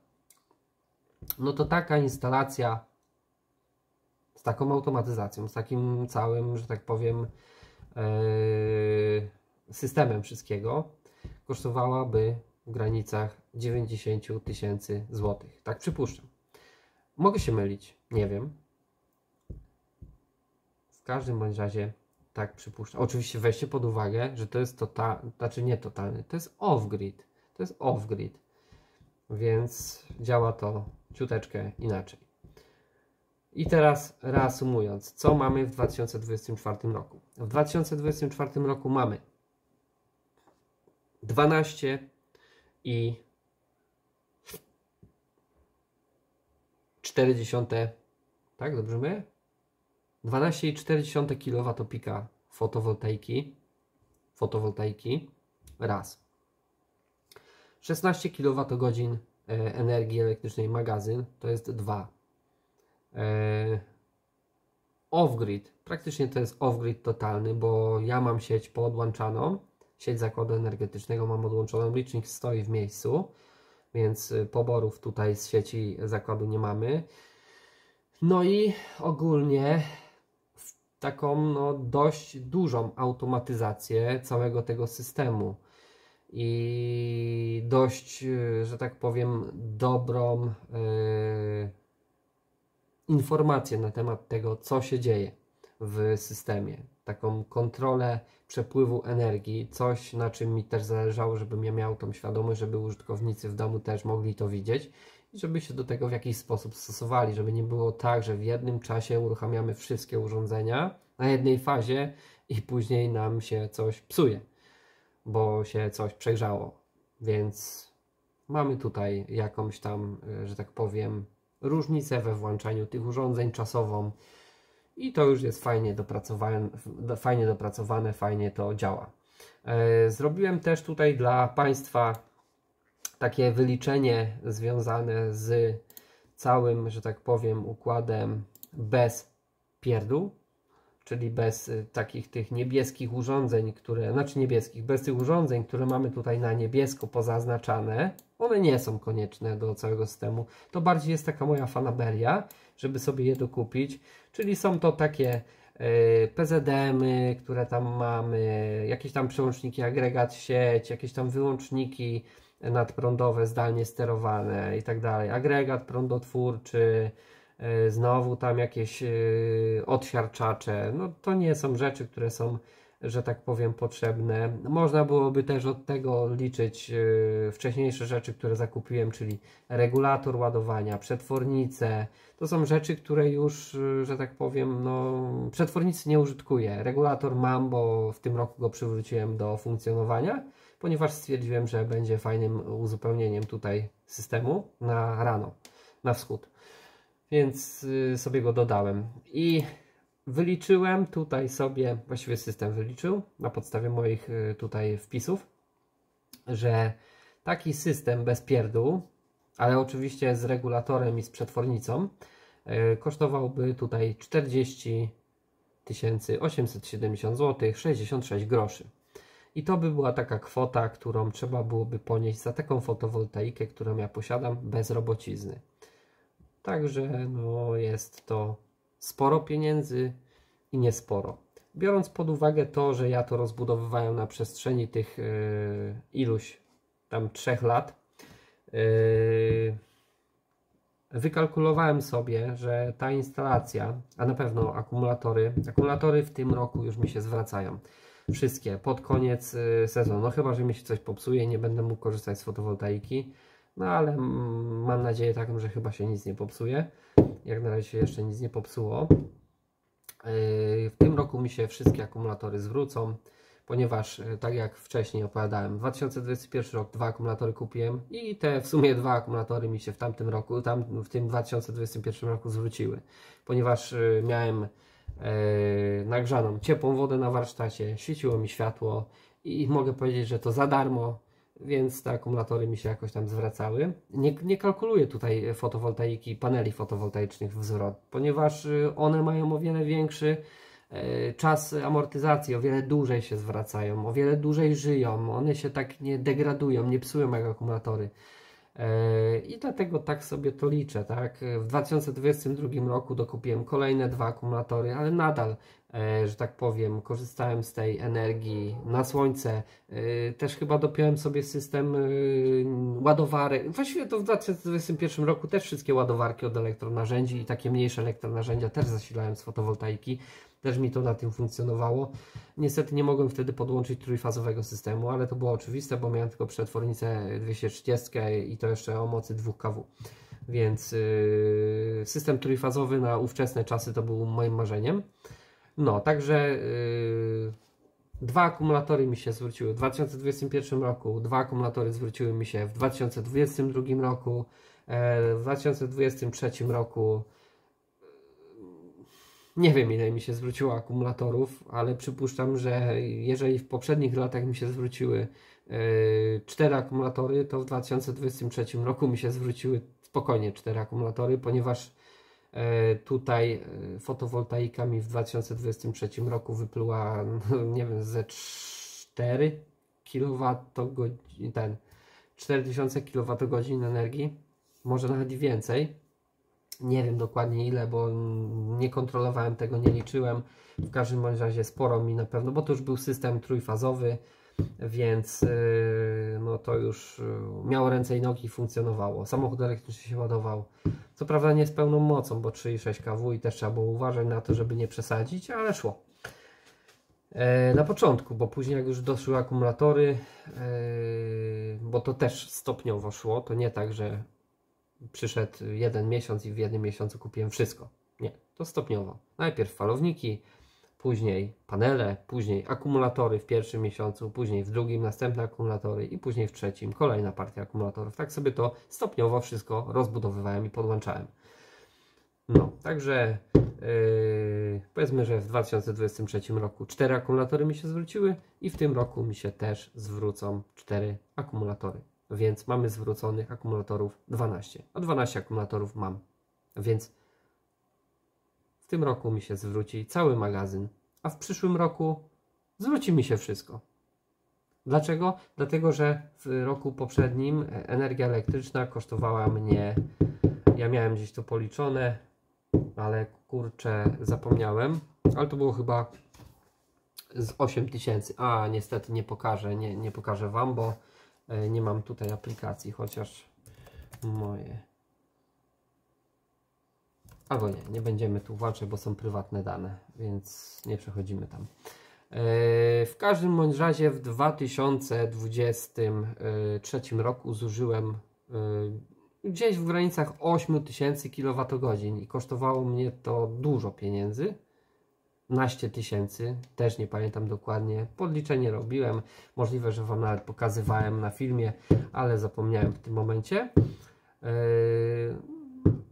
no to taka instalacja z taką automatyzacją, z takim całym, że tak powiem, systemem wszystkiego, kosztowałaby w granicach 90 000 złotych. Tak przypuszczam. Mogę się mylić, nie wiem. W każdym bądź razie tak przypuszczam. Oczywiście weźcie pod uwagę, że to jest nie totalny, to jest off-grid. To jest off-grid. Więc działa to ciuteczkę inaczej. I teraz reasumując, co mamy w 2024 roku? W 2024 roku mamy 12,4, tak, dobrze mówię? 12,4 kWp fotowoltaiki raz. 16 kWh energii elektrycznej magazyn to jest 2. Off-grid, praktycznie to jest off-grid totalny, bo ja mam sieć podłączaną, sieć zakładu energetycznego mam odłączoną, licznik stoi w miejscu, więc poborów tutaj z sieci zakładu nie mamy. No i ogólnie taką dość dużą automatyzację całego tego systemu i dość, że tak powiem, dobrą informację na temat tego, co się dzieje w systemie. Taką kontrolę przepływu energii, coś, na czym mi też zależało, żebym ja miał tą świadomość, żeby użytkownicy w domu też mogli to widzieć i żeby się do tego w jakiś sposób stosowali, żeby nie było tak, że w jednym czasie uruchamiamy wszystkie urządzenia na jednej fazie i później nam się coś psuje, bo się coś przegrzało. Więc mamy tutaj jakąś tam, że tak powiem, różnicę we włączaniu tych urządzeń czasową i to już jest fajnie dopracowane, fajnie to działa. Zrobiłem też tutaj dla Państwa takie wyliczenie związane z całym, że tak powiem, układem bez pierdół, czyli bez takich tych niebieskich urządzeń, które, znaczy niebieskich, bez tych urządzeń, które mamy tutaj na niebiesko pozaznaczane, one nie są konieczne do całego systemu. To bardziej jest taka moja fanaberia, żeby sobie je dokupić, czyli są to takie PZM-y, które tam mamy, jakieś tam przełączniki agregat sieć, jakieś tam wyłączniki nadprądowe, zdalnie sterowane i tak dalej, agregat prądotwórczy, znowu tam jakieś odsiarczacze. No to nie są rzeczy, które są, że tak powiem, potrzebne. Można byłoby też od tego liczyć wcześniejsze rzeczy, które zakupiłem, czyli regulator ładowania, przetwornice. To są rzeczy, które już, że tak powiem, no przetwornicy nie użytkuję. Regulator mam, bo w tym roku go przywróciłem do funkcjonowania, ponieważ stwierdziłem, że będzie fajnym uzupełnieniem tutaj systemu na rano, na wschód. Więc sobie go dodałem i wyliczyłem tutaj sobie, właściwie system wyliczył na podstawie moich tutaj wpisów, że taki system bez pierdół, ale oczywiście z regulatorem i z przetwornicą, kosztowałby tutaj 40 870 zł 66 groszy. I to by była taka kwota, którą trzeba byłoby ponieść za taką fotowoltaikę, którą ja posiadam bez robocizny. Także no, jest to sporo pieniędzy i nie sporo. Biorąc pod uwagę to, że ja to rozbudowywałem na przestrzeni tych iluś tam 3 lat, wykalkulowałem sobie, że ta instalacja, a na pewno akumulatory w tym roku już mi się zwracają. Wszystkie pod koniec sezonu, no chyba że mi się coś popsuje, nie będę mógł korzystać z fotowoltaiki. No ale mam nadzieję taką, że chyba się nic nie popsuje. Jak na razie się jeszcze nic nie popsuło. W tym roku mi się wszystkie akumulatory zwrócą, ponieważ tak jak wcześniej opowiadałem, 2021 rok 2 akumulatory kupiłem i te w sumie 2 akumulatory mi się w tamtym roku, w tym 2021 roku zwróciły, ponieważ miałem nagrzaną ciepłą wodę na warsztacie, świeciło mi światło i mogę powiedzieć, że to za darmo. Więc te akumulatory mi się jakoś tam zwracały. Nie kalkuluję tutaj fotowoltaiki, paneli fotowoltaicznych w zwrot, ponieważ one mają o wiele większy czas amortyzacji, o wiele dłużej się zwracają, o wiele dłużej żyją, one się tak nie degradują, nie psują jak akumulatory. I dlatego tak sobie to liczę, tak? W 2022 roku dokupiłem kolejne 2 akumulatory, ale nadal, że tak powiem, korzystałem z tej energii na słońce. Też chyba dopiąłem sobie system ładowarek. Właściwie to w 2021 roku też wszystkie ładowarki od elektronarzędzi i takie mniejsze elektronarzędzia też zasilałem z fotowoltaiki. Też mi to na tym funkcjonowało. Niestety nie mogłem wtedy podłączyć trójfazowego systemu, ale to było oczywiste, bo miałem tylko przetwornicę 230 i to jeszcze o mocy 2 kW. Więc system trójfazowy na ówczesne czasy to był moim marzeniem. No, także 2 akumulatory mi się zwróciły w 2021 roku, 2 akumulatory zwróciły mi się w 2022 roku, w 2023 roku nie wiem, ile mi się zwróciło akumulatorów, ale przypuszczam, że jeżeli w poprzednich latach mi się zwróciły 4 akumulatory, to w 2023 roku mi się zwróciły spokojnie 4 akumulatory, ponieważ tutaj fotowoltaika mi w 2023 roku wypluła, no, nie wiem, ze 4 kWh, 4000 kWh energii, może nawet i więcej. Nie wiem dokładnie ile, bo nie kontrolowałem tego, nie liczyłem. W każdym bądź razie sporo mi na pewno, bo to już był system trójfazowy, więc no to już miało ręce i nogi i funkcjonowało. Samochód elektryczny się ładował. Co prawda nie z pełną mocą, bo 3,6 kW i też trzeba było uważać na to, żeby nie przesadzić, ale szło. Na początku, bo później jak już doszły akumulatory, bo to też stopniowo szło, to nie tak, że przyszedł 1 miesiąc i w 1 miesiącu kupiłem wszystko. Nie, to stopniowo. Najpierw falowniki, później panele, później akumulatory w pierwszym miesiącu, później w drugim następne akumulatory i później w trzecim kolejna partia akumulatorów. Tak sobie to stopniowo wszystko rozbudowywałem i podłączałem. No, także powiedzmy, że w 2023 roku 4 akumulatory mi się zwróciły i w tym roku mi się też zwrócą 4 akumulatory. Więc mamy zwróconych akumulatorów 12, a 12 akumulatorów mam. Więc w tym roku mi się zwróci cały magazyn, a w przyszłym roku zwróci mi się wszystko. Dlaczego? Dlatego, że w roku poprzednim energia elektryczna kosztowała mnie, ja miałem gdzieś to policzone, ale kurczę, zapomniałem, ale to było chyba z 8 000. A niestety nie pokażę, nie pokażę Wam, bo nie mam tutaj aplikacji, chociaż moje. Albo nie będziemy tu włączać, bo są prywatne dane, więc nie przechodzimy tam. W każdym bądź razie w 2023 roku zużyłem gdzieś w granicach 8000 kWh i kosztowało mnie to dużo pieniędzy. 12 000, też nie pamiętam dokładnie. Podliczenie robiłem, możliwe, że Wam nawet pokazywałem na filmie, ale zapomniałem w tym momencie.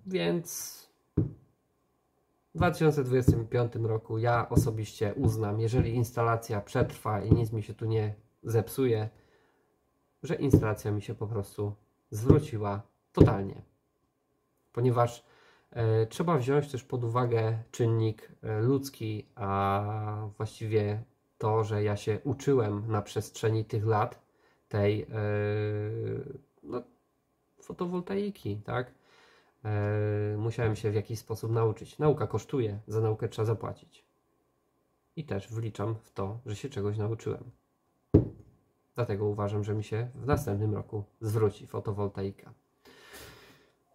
Więc w 2025 roku ja osobiście uznam, jeżeli instalacja przetrwa i nic mi się tu nie zepsuje, że instalacja mi się po prostu zwróciła totalnie. Ponieważ trzeba wziąć też pod uwagę czynnik ludzki, a właściwie to, że ja się uczyłem na przestrzeni tych lat tej fotowoltaiki, tak? Musiałem się w jakiś sposób nauczyć. Nauka kosztuje, za naukę trzeba zapłacić. I też wliczam w to, że się czegoś nauczyłem. Dlatego uważam, że mi się w następnym roku zwróci fotowoltaika.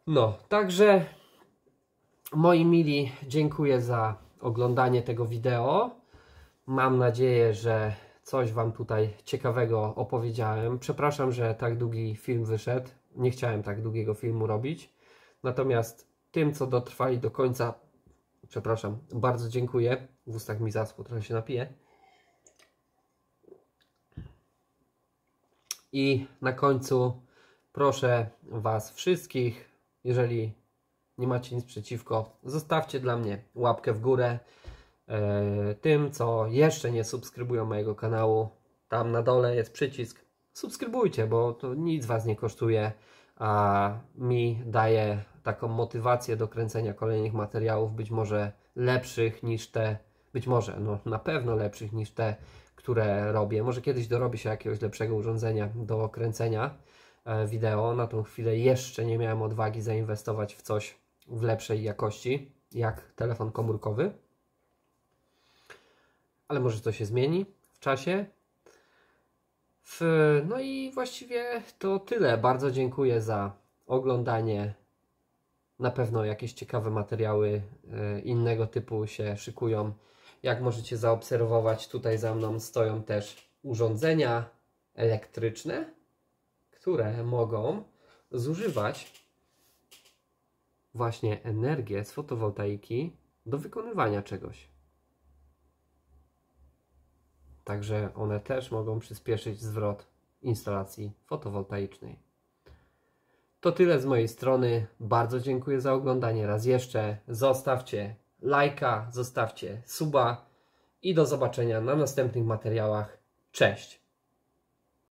No, także moi mili, dziękuję za oglądanie tego wideo. Mam nadzieję, że coś Wam tutaj ciekawego opowiedziałem. Przepraszam, że tak długi film wyszedł. Nie chciałem tak długiego filmu robić. Natomiast tym, co dotrwali do końca, przepraszam, bardzo dziękuję. W ustach mi zaschło, trochę się napiję. I na końcu proszę Was wszystkich, jeżeli nie macie nic przeciwko, zostawcie dla mnie łapkę w górę. Tym, co jeszcze nie subskrybują mojego kanału, tam na dole jest przycisk. Subskrybujcie, bo to nic Was nie kosztuje, a mi daje taką motywację do kręcenia kolejnych materiałów, być może lepszych niż te, być może, no na pewno lepszych niż te, które robię. Może kiedyś dorobię się jakiegoś lepszego urządzenia do kręcenia wideo. Na tą chwilę jeszcze nie miałem odwagi zainwestować w coś w lepszej jakości, jak telefon komórkowy. Ale może to się zmieni w czasie. No i właściwie to tyle. Bardzo dziękuję za oglądanie. Na pewno jakieś ciekawe materiały innego typu się szykują. Jak możecie zaobserwować, tutaj za mną stoją też urządzenia elektryczne, które mogą zużywać właśnie energię z fotowoltaiki do wykonywania czegoś. Także one też mogą przyspieszyć zwrot instalacji fotowoltaicznej. To tyle z mojej strony. Bardzo dziękuję za oglądanie. Raz jeszcze zostawcie lajka, zostawcie suba i do zobaczenia na następnych materiałach. Cześć!